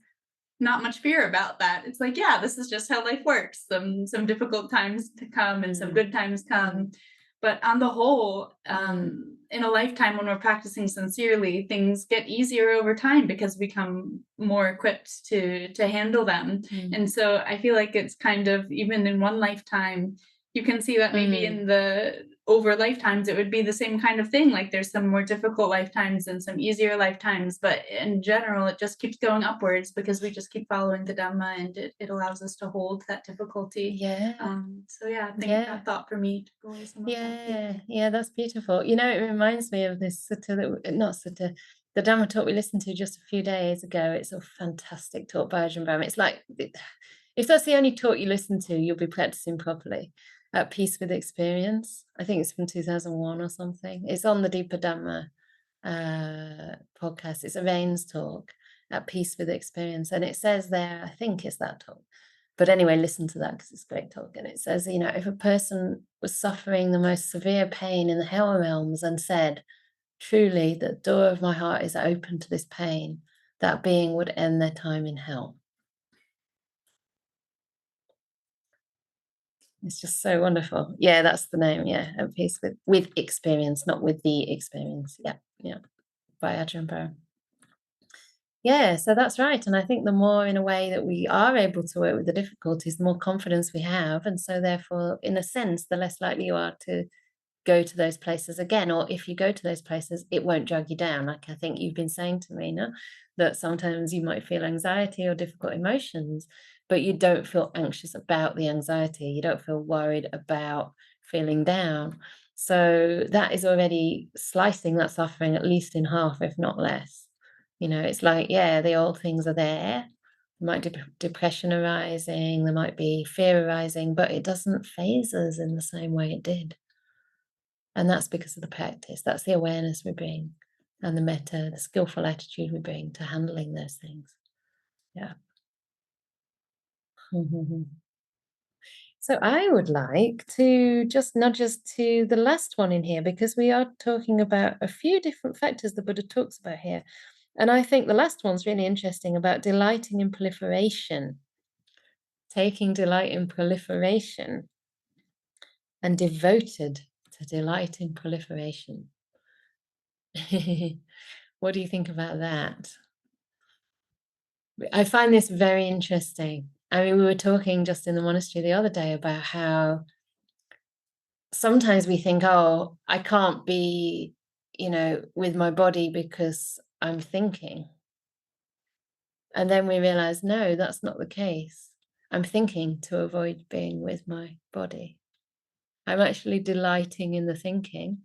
not much fear about that. It's like, yeah, this is just how life works. Some difficult times to come and some good times come. But on the whole, in a lifetime when we're practicing sincerely, things get easier over time because we become more equipped to handle them. And so I feel like it's kind of, even in one lifetime, you can see that maybe in the over lifetimes, it would be the same kind of thing. Like there's some more difficult lifetimes and some easier lifetimes, but in general, it just keeps going upwards because we just keep following the Dhamma, and it allows us to hold that difficulty. Yeah. So yeah, I think that thought for me took away some of that. Yeah, that's beautiful. You know, it reminds me of this Sutta not Sutta, the Dhamma talk we listened to just a few days ago. It's a fantastic talk by Ajahn Brahm. It's like, if that's the only talk you listen to, you'll be practicing properly. At Peace with Experience. I think it's from 2001 or something. It's on the Deepa Dhamma podcast. It's a Rain's talk, At Peace with Experience. And it says there, I think it's that talk. But anyway, listen to that because it's a great talk. And it says, you know, if a person was suffering the most severe pain in the hell realms and said, truly, the door of my heart is open to this pain, that being would end their time in hell. It's just so wonderful. Yeah, that's the name. Yeah, At Peace with Experience, not with the experience. Yeah, by Ajahn Brahm. Yeah, so that's right. And I think the more, in a way, that we are able to work with the difficulties, the more confidence we have. And so therefore, in a sense, the less likely you are to go to those places again. Or if you go to those places, it won't drag you down. Like I think you've been saying to me, no, that sometimes you might feel anxiety or difficult emotions, but you don't feel anxious about the anxiety. You don't feel worried about feeling down. So that is already slicing that suffering at least in half, if not less. You know, it's like, yeah, the old things are there. There might be depression arising, there might be fear arising, but it doesn't faze us in the same way it did. And that's because of the practice. That's the awareness we bring, and the metta, the skillful attitude we bring to handling those things. Yeah. So I would like to just nudge us to the last one in here, because we are talking about a few different factors the Buddha talks about here. And I think the last one's really interesting, about delighting in proliferation, taking delight in proliferation, and devoted to delight in proliferation. What do you think about that? I find this very interesting. I mean, we were talking just in the monastery the other day about how sometimes we think, oh, I can't be, you know, with my body because I'm thinking. And then we realize, no, that's not the case. I'm thinking to avoid being with my body. I'm actually delighting in the thinking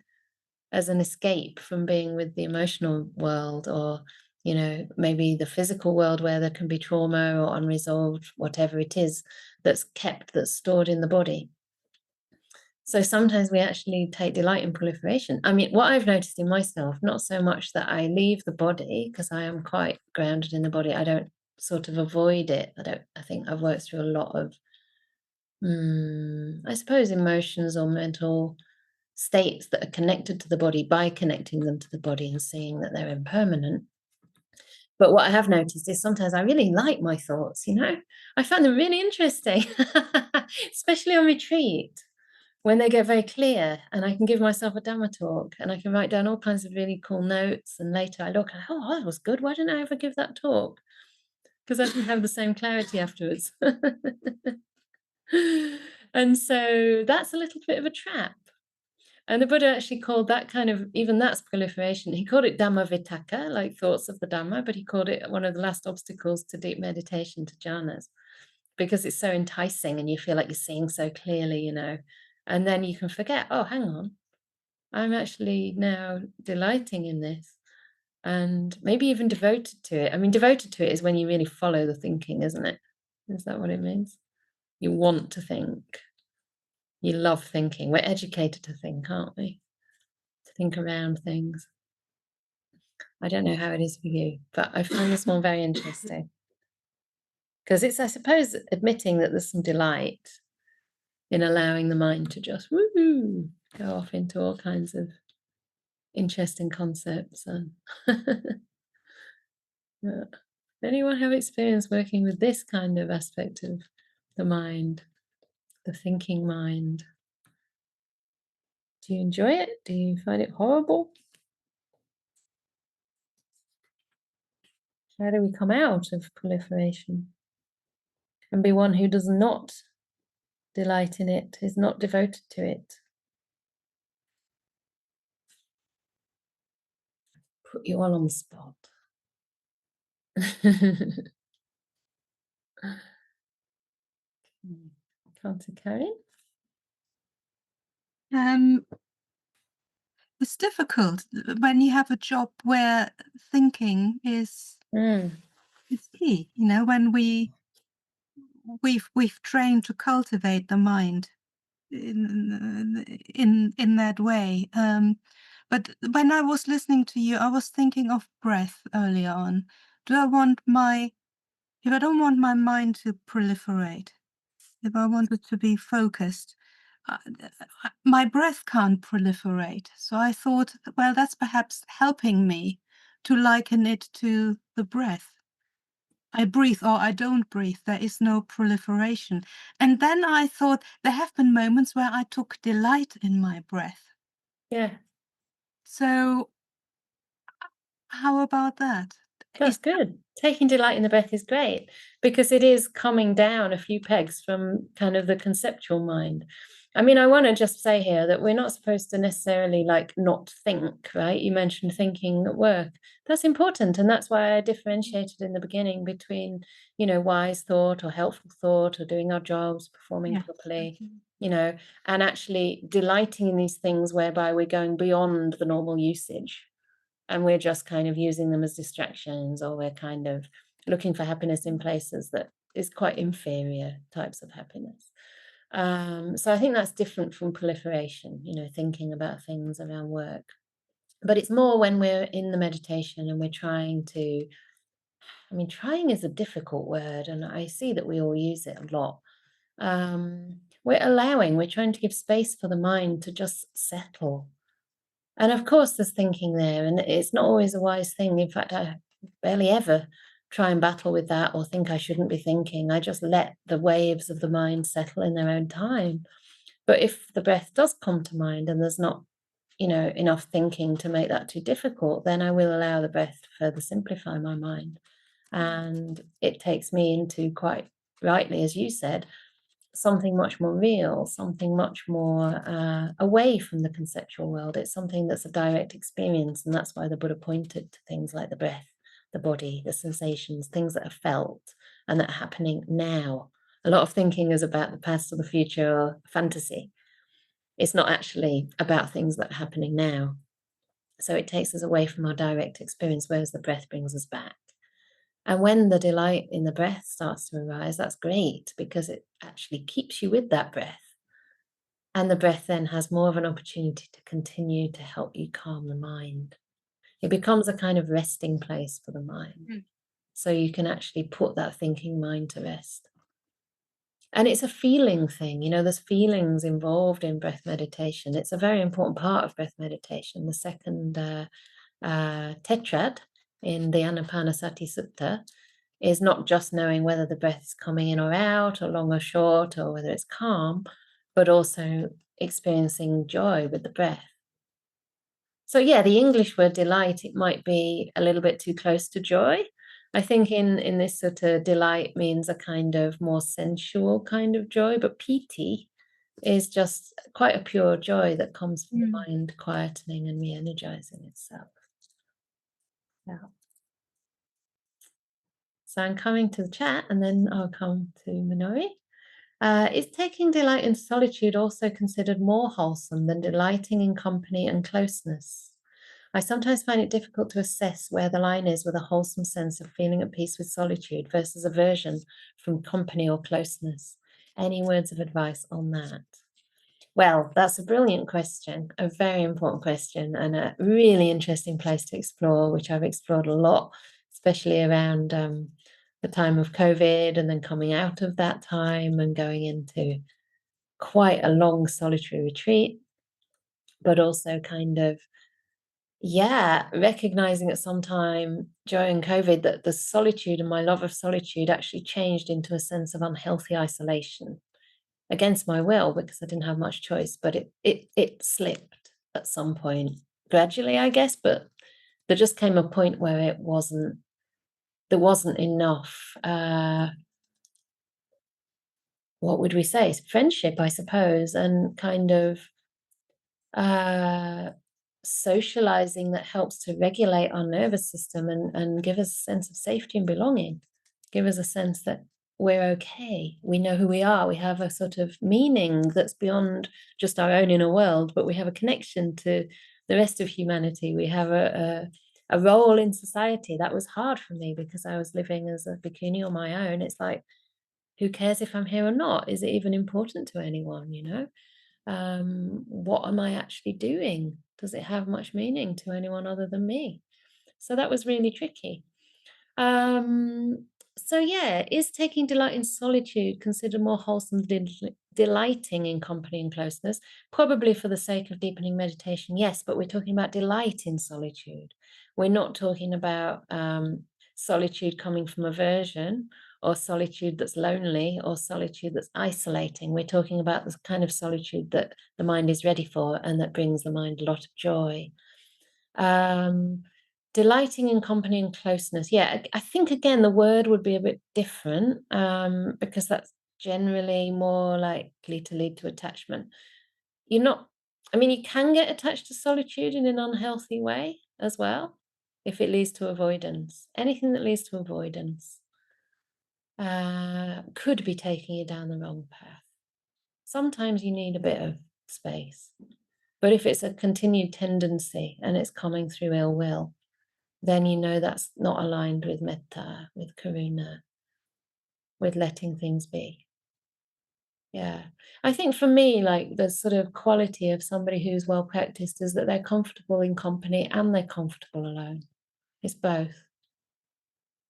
as an escape from being with the emotional world, or, you know, maybe the physical world where there can be trauma or unresolved, whatever it is that's stored in the body. So sometimes we actually take delight in proliferation. I mean, what I've noticed in myself, not so much that I leave the body, because I am quite grounded in the body. I don't sort of avoid it. I think I've worked through a lot of, I suppose, emotions or mental states that are connected to the body by connecting them to the body and seeing that they're impermanent. But what I have noticed is sometimes I really like my thoughts, you know, I find them really interesting, especially on retreat, when they get very clear and I can give myself a Dhamma talk and I can write down all kinds of really cool notes. And later I look and, oh, that was good. Why didn't I ever give that talk? Because I didn't have the same clarity afterwards. And so that's a little bit of a trap. And the Buddha actually called that kind of, even that's proliferation. He called it Dhamma Vitakka, like thoughts of the Dhamma, but he called it one of the last obstacles to deep meditation, to jhanas, because it's so enticing and you feel like you're seeing so clearly, you know, and then you can forget, oh, hang on, I'm actually now delighting in this and maybe even devoted to it. I mean, devoted to it is when you really follow the thinking, isn't it? Is that what it means? You want to think. You love thinking. We're educated to think, aren't we? To think around things. I don't know how it is for you, but I find this one very interesting. Because it's, I suppose, admitting that there's some delight in allowing the mind to just woo go off into all kinds of interesting concepts. And anyone have experience working with this kind of aspect of the mind, the thinking mind? Do you enjoy it? Do you find it horrible? How do we come out of proliferation and be one who does not delight in it, is not devoted to it? Put you all on the spot. Can't carry. It's difficult when you have a job where thinking is key. You know, when we've trained to cultivate the mind in that way. But when I was listening to you, I was thinking of breath earlier on. If I don't want my mind to proliferate, if I want it to be focused, my breath can't proliferate. So I thought, well, that's perhaps helping me to liken it to the breath. I breathe or I don't breathe. There is no proliferation. And then I thought there have been moments where I took delight in my breath. Yeah. So how about that? That's good. Taking delight in the breath is great because it is coming down a few pegs from kind of the conceptual mind. I mean, I want to just say here that we're not supposed to necessarily like not think, right? You mentioned thinking at work. That's important. And that's why I differentiated in the beginning between, you know, wise thought or helpful thought or doing our jobs, performing properly, you know, and actually delighting in these things whereby we're going beyond the normal usage. And we're just kind of using them as distractions, or we're kind of looking for happiness in places that is quite inferior types of happiness. So I think that's different from proliferation, you know, thinking about things around work. But it's more when we're in the meditation and we're trying to, I mean, trying is a difficult word, and I see that we all use it a lot. We're trying to give space for the mind to just settle. And of course, there's thinking there, and it's not always a wise thing. In fact, I barely ever try and battle with that or think I shouldn't be thinking. I just let the waves of the mind settle in their own time. But if the breath does come to mind and there's not, you know, enough thinking to make that too difficult, then I will allow the breath to further simplify my mind. And it takes me into, quite rightly, as you said, something much more real, something much more away from the conceptual world. It's something that's a direct experience. And that's why the Buddha pointed to things like the breath, the body, the sensations, things that are felt and that are happening now. A lot of thinking is about the past or the future or fantasy. It's not actually about things that are happening now. So it takes us away from our direct experience, whereas the breath brings us back. And when the delight in the breath starts to arise, that's great because it actually keeps you with that breath. And the breath then has more of an opportunity to continue to help you calm the mind. It becomes a kind of resting place for the mind. So you can actually put that thinking mind to rest. And it's a feeling thing, you know, there's feelings involved in breath meditation. It's a very important part of breath meditation. The second tetrad in the Anapanasati Sutta is not just knowing whether the breath is coming in or out, or long or short, or whether it's calm, but also experiencing joy with the breath. So yeah, the English word delight, it might be a little bit too close to joy. I think in this sutta, delight means a kind of more sensual kind of joy, but piti is just quite a pure joy that comes from the mind quietening and re-energizing itself. Yeah. So I'm coming to the chat and then I'll come to Minori. Is taking delight in solitude also considered more wholesome than delighting in company and closeness? I sometimes find it difficult to assess where the line is with a wholesome sense of feeling at peace with solitude versus aversion from company or closeness. Any words of advice on that? Well, that's a brilliant question, a very important question, and a really interesting place to explore, which I've explored a lot, especially around the time of COVID and then coming out of that time and going into quite a long solitary retreat, but also kind of, recognizing at some time during COVID that the solitude and my love of solitude actually changed into a sense of unhealthy isolation against my will because I didn't have much choice, but it slipped at some point gradually, I guess, but there just came a point where there wasn't enough what would we say, friendship, I suppose, and kind of socializing that helps to regulate our nervous system and give us a sense of safety and belonging, give us a sense that we're okay, we know who we are, we have a sort of meaning that's beyond just our own inner world, but we have a connection to the rest of humanity, we have a role in society. That was hard for me because I was living as a bikini on my own. It's like, who cares if I'm here or not? Is it even important to anyone, you know? What am I actually doing? Does it have much meaning to anyone other than me? So that was really tricky. So yeah, is taking delight in solitude considered more wholesome than delighting in company and closeness? Probably for the sake of deepening meditation, yes, but we're talking about delight in solitude. We're not talking about solitude coming from aversion or solitude that's lonely or solitude that's isolating. We're talking about the kind of solitude that the mind is ready for and that brings the mind a lot of joy. Delighting in company and closeness. Yeah, I think again the word would be a bit different because that's generally more likely to lead to attachment. You can get attached to solitude in an unhealthy way as well if it leads to avoidance. Anything that leads to avoidance could be taking you down the wrong path. Sometimes you need a bit of space, but if it's a continued tendency and it's coming through ill will, then you know that's not aligned with metta, with karuna, with letting things be. Yeah, I think for me, like the sort of quality of somebody who's well practiced is that they're comfortable in company and they're comfortable alone. It's both.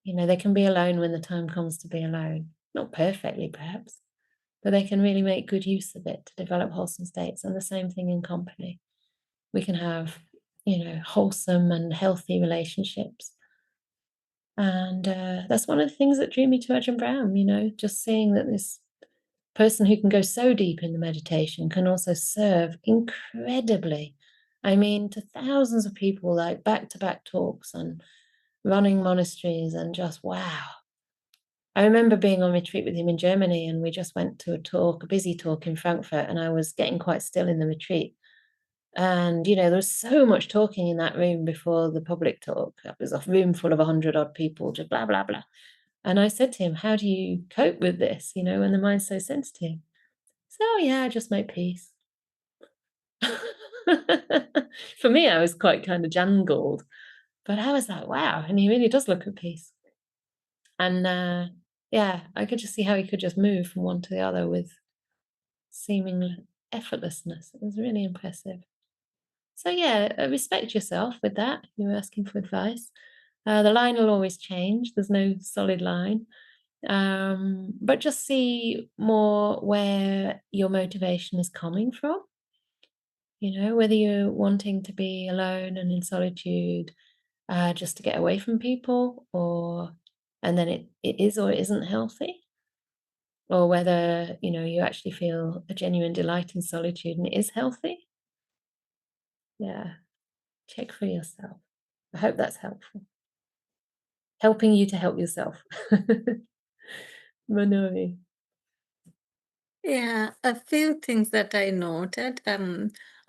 You know, they can be alone when the time comes to be alone. Not perfectly, perhaps, but they can really make good use of it to develop wholesome states. And the same thing in company. We can have, wholesome and healthy relationships. And that's one of the things that drew me to Ajahn Brahm, just seeing that this person who can go so deep in the meditation can also serve incredibly. I mean, to thousands of people, like back-to-back talks and running monasteries and just wow. I remember being on retreat with him in Germany and we just went to a busy talk in Frankfurt, and I was getting quite still in the retreat. And, there was so much talking in that room before the public talk. It was a room full of 100-odd people, just blah, blah, blah. And I said to him, how do you cope with this, when the mind's so sensitive? So, I just make peace. For me, I was quite kind of jangled. But I was like, wow. And he really does look at peace. And I could just see how he could just move from one to the other with seeming effortlessness. It was really impressive. So respect yourself with that. You're asking for advice. The line will always change. There's no solid line. But just see more where your motivation is coming from. Whether you're wanting to be alone and in solitude just to get away from people, and then it is or it isn't healthy, or whether you actually feel a genuine delight in solitude and it is healthy. Check for yourself. I hope that's helpful, helping you to help yourself. Manori. Yeah, a few things that I noted.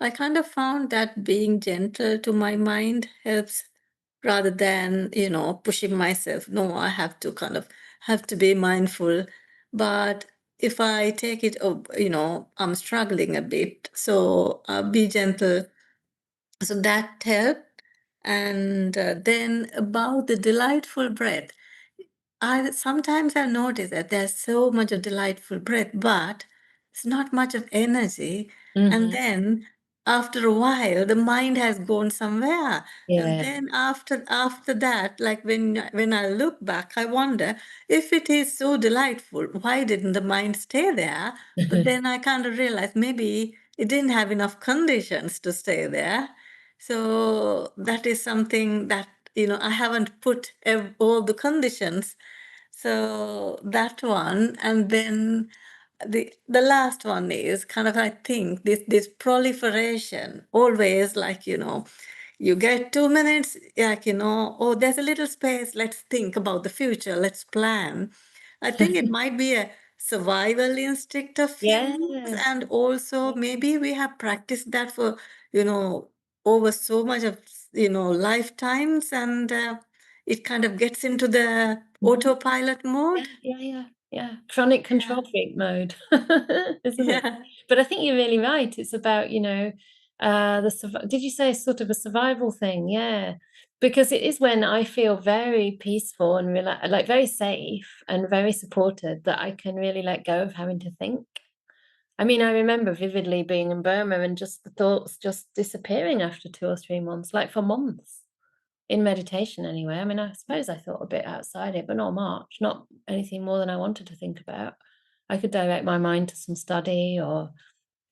I kind of found that being gentle to my mind helps rather than, pushing myself. No, I have to be mindful. But if I take it, I'm struggling a bit, so be gentle. So that helped. And then about the delightful breath, I sometimes I've noticed that there's so much of delightful breath, but it's not much of energy. And then after a while, the mind has gone somewhere. And then after that, like when I look back, I wonder if it is so delightful, why didn't the mind stay there? But then I kind of realized maybe it didn't have enough conditions to stay there. So that is something that, I haven't put all the conditions. So that one, and then the last one is kind of, I think, this proliferation. Always like, you get 2 minutes, like, oh, there's a little space, let's think about the future, let's plan. I think it might be a survival instinct of humans, and also maybe we have practiced that for, over so much of, lifetimes, and it kind of gets into the autopilot mode. Yeah. Chronic control freak mode, isn't it? But I think you're really right. It's about, did you say sort of a survival thing? Yeah. Because it is when I feel very peaceful and like very safe and very supported that I can really let go of having to think. I mean, I remember vividly being in Burma and just the thoughts just disappearing after 2 or 3 months, like for months. In meditation anyway. I mean, I suppose I thought a bit outside it, but not much, not anything more than I wanted to think about. I could direct my mind to some study or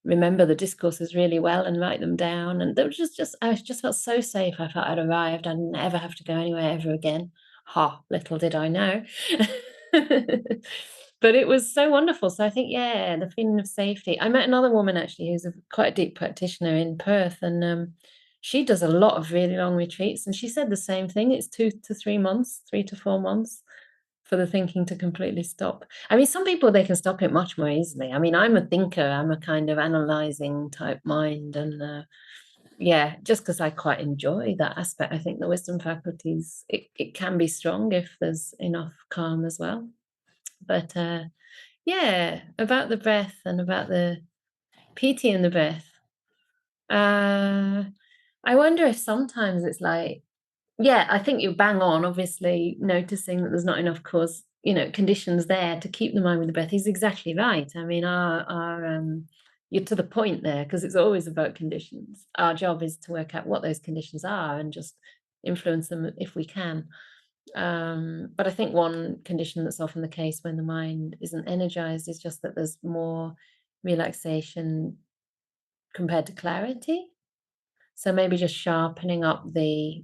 remember the discourses really well and write them down. And there was I just felt so safe. I felt I'd arrived. I'd never have to go anywhere ever again. Little did I know. But it was so wonderful. So I think, the feeling of safety. I met another woman actually who's quite a deep practitioner in Perth, and she does a lot of really long retreats, and she said the same thing. It's 2 to 3 months, 3 to 4 months for the thinking to completely stop. I mean, some people, they can stop it much more easily. I mean, I'm a thinker. I'm a kind of analyzing type mind, and just because I quite enjoy that aspect. I think the wisdom faculties, it can be strong if there's enough calm as well. But about the breath and about the piti in the breath. I wonder if sometimes it's like, I think you're bang on, obviously, noticing that there's not enough conditions there to keep the mind with the breath is exactly right. I mean, you're to the point there, because it's always about conditions. Our job is to work out what those conditions are and just influence them if we can. But I think one condition that's often the case when the mind isn't energized is just that there's more relaxation compared to clarity. So maybe just sharpening up the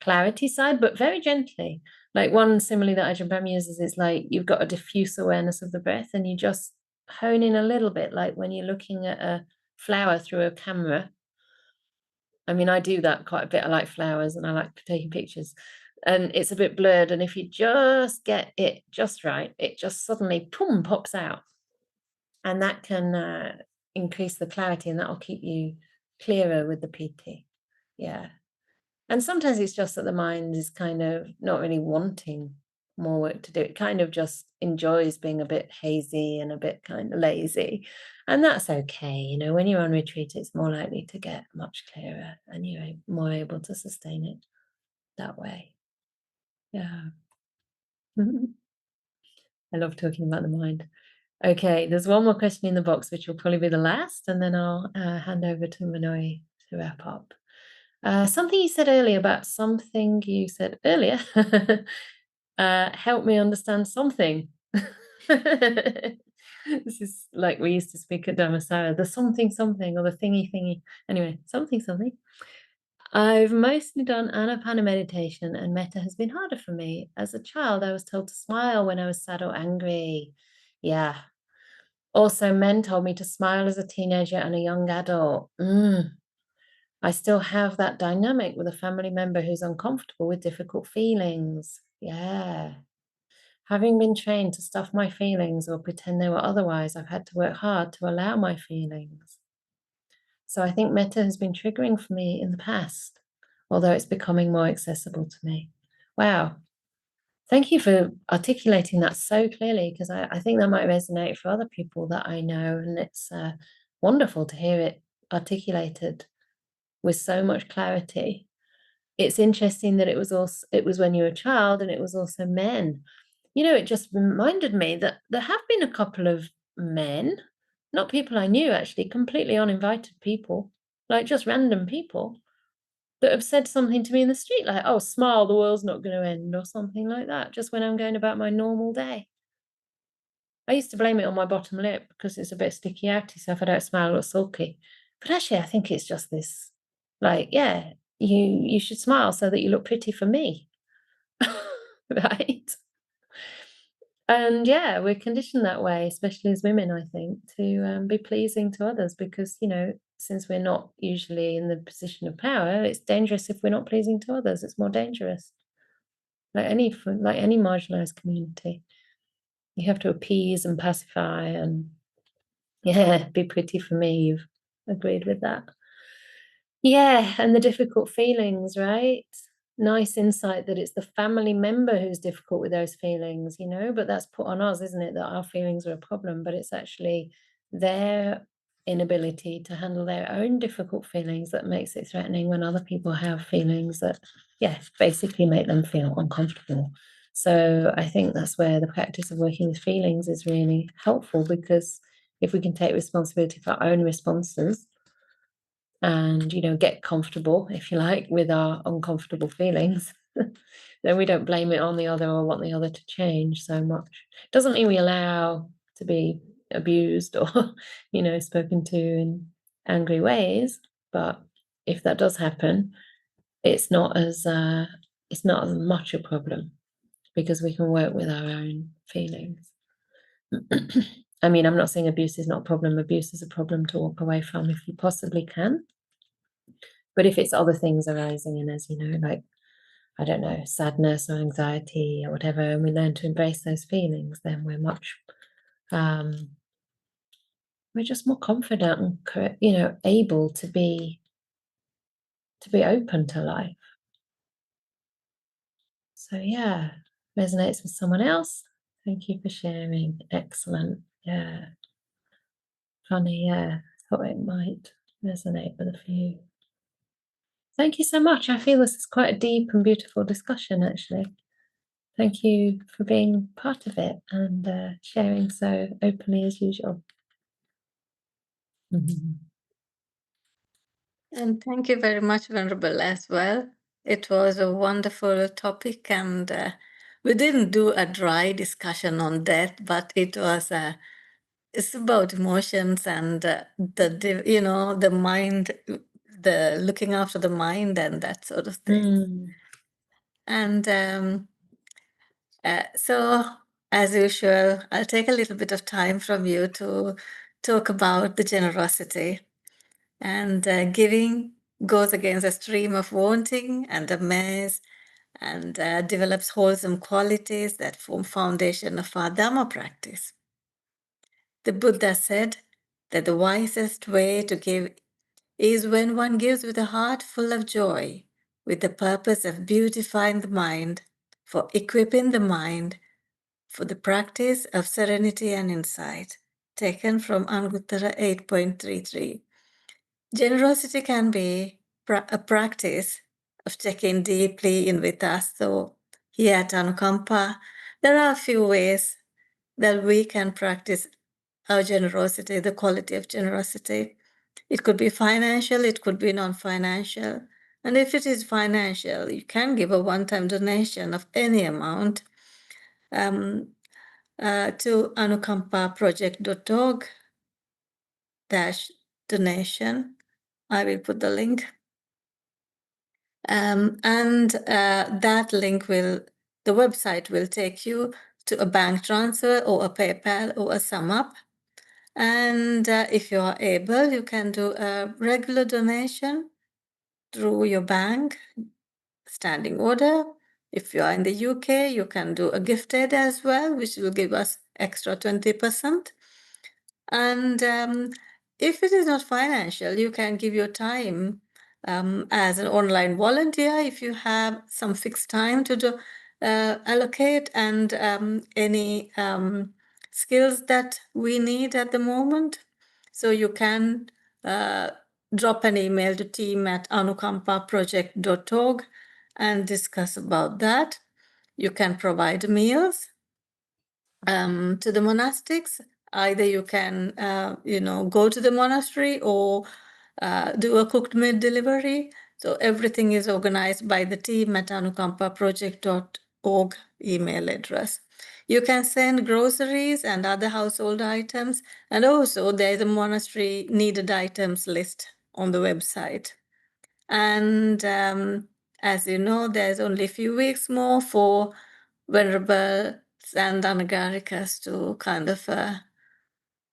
clarity side, but very gently. Like one simile that Ajahn Brahm uses is like you've got a diffuse awareness of the breath, and you just hone in a little bit, like when you're looking at a flower through a camera. I mean, I do that quite a bit. I like flowers and I like taking pictures, and it's a bit blurred. And if you just get it just right, it just suddenly pops out, and that can increase the clarity, and that'll keep you clearer with the PT. And sometimes it's just that the mind is kind of not really wanting more work to do. It kind of just enjoys being a bit hazy and a bit kind of lazy. And that's okay. When you're on retreat, it's more likely to get much clearer and you're more able to sustain it that way. Yeah. I love talking about the mind. Okay, there's one more question in the box, which will probably be the last, and then I'll hand over to Manoj to wrap up. Something you said earlier about something you said earlier help me understand something. This is like we used to speak at Dhammasara, the something or the thingy. Anyway, something. I've mostly done Anapana meditation, and metta has been harder for me. As a child, I was told to smile when I was sad or angry. Yeah. Also, men told me to smile as a teenager and a young adult. I still have that dynamic with a family member who's uncomfortable with difficult feelings. Yeah. Having been trained to stuff my feelings or pretend they were otherwise, I've had to work hard to allow my feelings. So I think metta has been triggering for me in the past, although it's becoming more accessible to me. Wow. Thank you for articulating that so clearly, because I think that might resonate for other people that I know, and it's wonderful to hear it articulated with so much clarity. It's interesting that it was when you were a child, and it was also men. You know, it just reminded me that there have been a couple of men, not people I knew actually, completely uninvited people, like just random people, that have said something to me in the street, like, "Oh, smile, the world's not going to end," or something like that, just when I'm going about my normal day. I used to blame it on my bottom lip because it's a bit sticky outy, so if I don't smile, I look sulky. But actually, I think it's just this, like, yeah, you should smile so that you look pretty for me, right? And yeah, we're conditioned that way, especially as women, I think, to be pleasing to others because, you know, since we're not usually in the position of power, it's dangerous if we're not pleasing to others. It's more dangerous. Like any marginalized community, you have to appease and pacify and, yeah, be pretty for me. You've agreed with that. Yeah, and the difficult feelings, right? Nice insight that it's the family member who's difficult with those feelings, you know, but that's put on us, isn't it? That our feelings are a problem, but it's actually their inability to handle their own difficult feelings that makes it threatening when other people have feelings that, yeah, basically make them feel uncomfortable. So I think that's where the practice of working with feelings is really helpful, because if we can take responsibility for our own responses and, you know, get comfortable, if you like, with our uncomfortable feelings, then we don't blame it on the other or want the other to change so much. Doesn't mean we allow to be abused or, you know, spoken to in angry ways, but if that does happen, it's not as much a problem because we can work with our own feelings. I mean, I'm not saying abuse is not a problem. Abuse is a problem to walk away from if you possibly can. But if it's other things arising in us, you know, like, I don't know, sadness or anxiety or whatever, and we learn to embrace those feelings, then we're just more confident and, you know, able to be open to life. So yeah, resonates with someone else. Thank you for sharing. Excellent. Yeah. Funny, yeah. Thought it might resonate with a few. Thank you so much. I feel this is quite a deep and beautiful discussion, actually. Thank you for being part of it and sharing so openly as usual. And thank you very much, Venerable, as well. It was a wonderful topic, and we didn't do a dry discussion on death, but it was it's about emotions and the mind, the looking after the mind and that sort of thing. And so, as usual, I'll take a little bit of time from you to talk about the generosity. And giving goes against a stream of wanting and a maze, and develops wholesome qualities that form foundation of our Dhamma practice. The Buddha said that the wisest way to give is when one gives with a heart full of joy, with the purpose of beautifying the mind, for equipping the mind for the practice of serenity and insight, taken from Anguttara 8.33. Generosity can be a practice of checking deeply in with us. So here at Anukampa, there are a few ways that we can practice our generosity, the quality of generosity. It could be financial, it could be non-financial. And if it is financial, you can give a one-time donation of any amount to anukampaproject.org/donation. I will put the link. That link the website will take you to a bank transfer or a PayPal or a SumUp. And if you are able, you can do a regular donation through your bank, standing order. If you are in the UK, you can do a gifted as well, which will give us extra 20%. And if it is not financial, you can give your time as an online volunteer if you have some fixed time to allocate, and any skills that we need at the moment. So you can drop an email to team@anukampaproject.org and discuss about that. You can provide meals to the monastics. Either you can, go to the monastery or do a cooked meal delivery. So everything is organized by the team at anukampaproject.org email address. You can send groceries and other household items. And also there's a monastery needed items list on the website. And as you know, there's only a few weeks more for Venerable and Anagarikas to kind of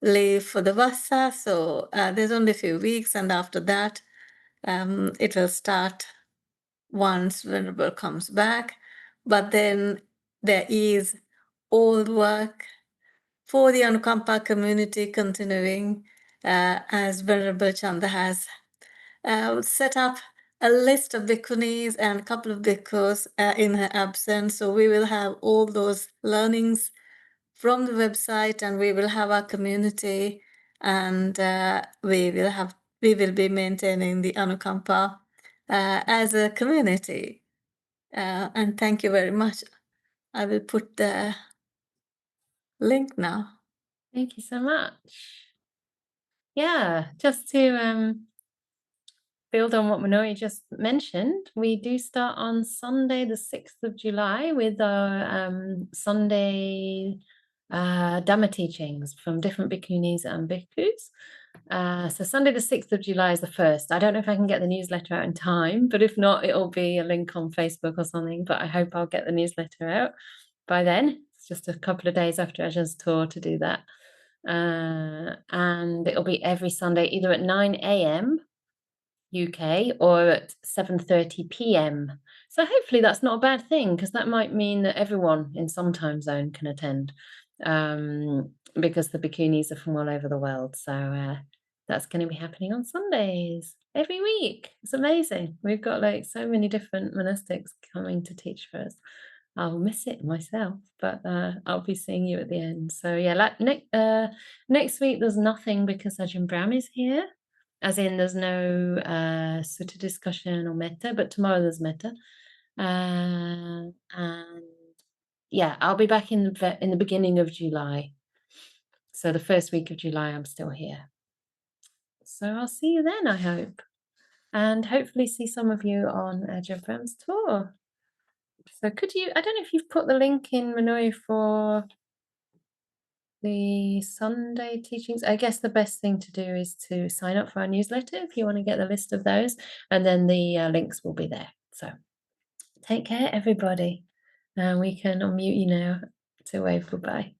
leave for the Vassa. So there's only a few weeks, and after that, it will start once Venerable comes back. But then there is all work for the Anukampa community continuing, as Venerable Chanda has set up a list of bhikkhunis and a couple of bhikkhus in her absence. So we will have all those learnings from the website, and we will have our community, and we will be maintaining the Anukampa as a community. And thank you very much. I will put the link now. Thank you so much. Yeah, just to build on what Manoj just mentioned, we do start on Sunday, the 6th of July, with our Sunday Dhamma teachings from different bhikkhunis and bhikkhus. So Sunday, the 6th of July is the first. I don't know if I can get the newsletter out in time, but if not, it'll be a link on Facebook or something. But I hope I'll get the newsletter out by then. It's just a couple of days after Ajah's tour to do that. And it'll be every Sunday, either at 9 a.m. UK or at 7:30 p.m. So hopefully that's not a bad thing, because that might mean that everyone in some time zone can attend, because the bikinis are from all over the world. So that's going to be happening on Sundays every week. It's amazing. We've got like so many different monastics coming to teach for us. I'll miss it myself, but I'll be seeing you at the end. So yeah, next week there's nothing because Ajahn Brahm is here. As in, there's no Sutta discussion or metta, but tomorrow there's metta. And yeah, I'll be back in the beginning of July. So the first week of July, I'm still here. So I'll see you then, I hope. And hopefully see some of you on Ajahn Brahm's tour. So could you, I don't know if you've put the link in, Manoj, for the Sunday teachings. I guess the best thing to do is to sign up for our newsletter if you want to get the list of those, and then the links will be there. So take care, everybody. We can unmute you now to wave goodbye.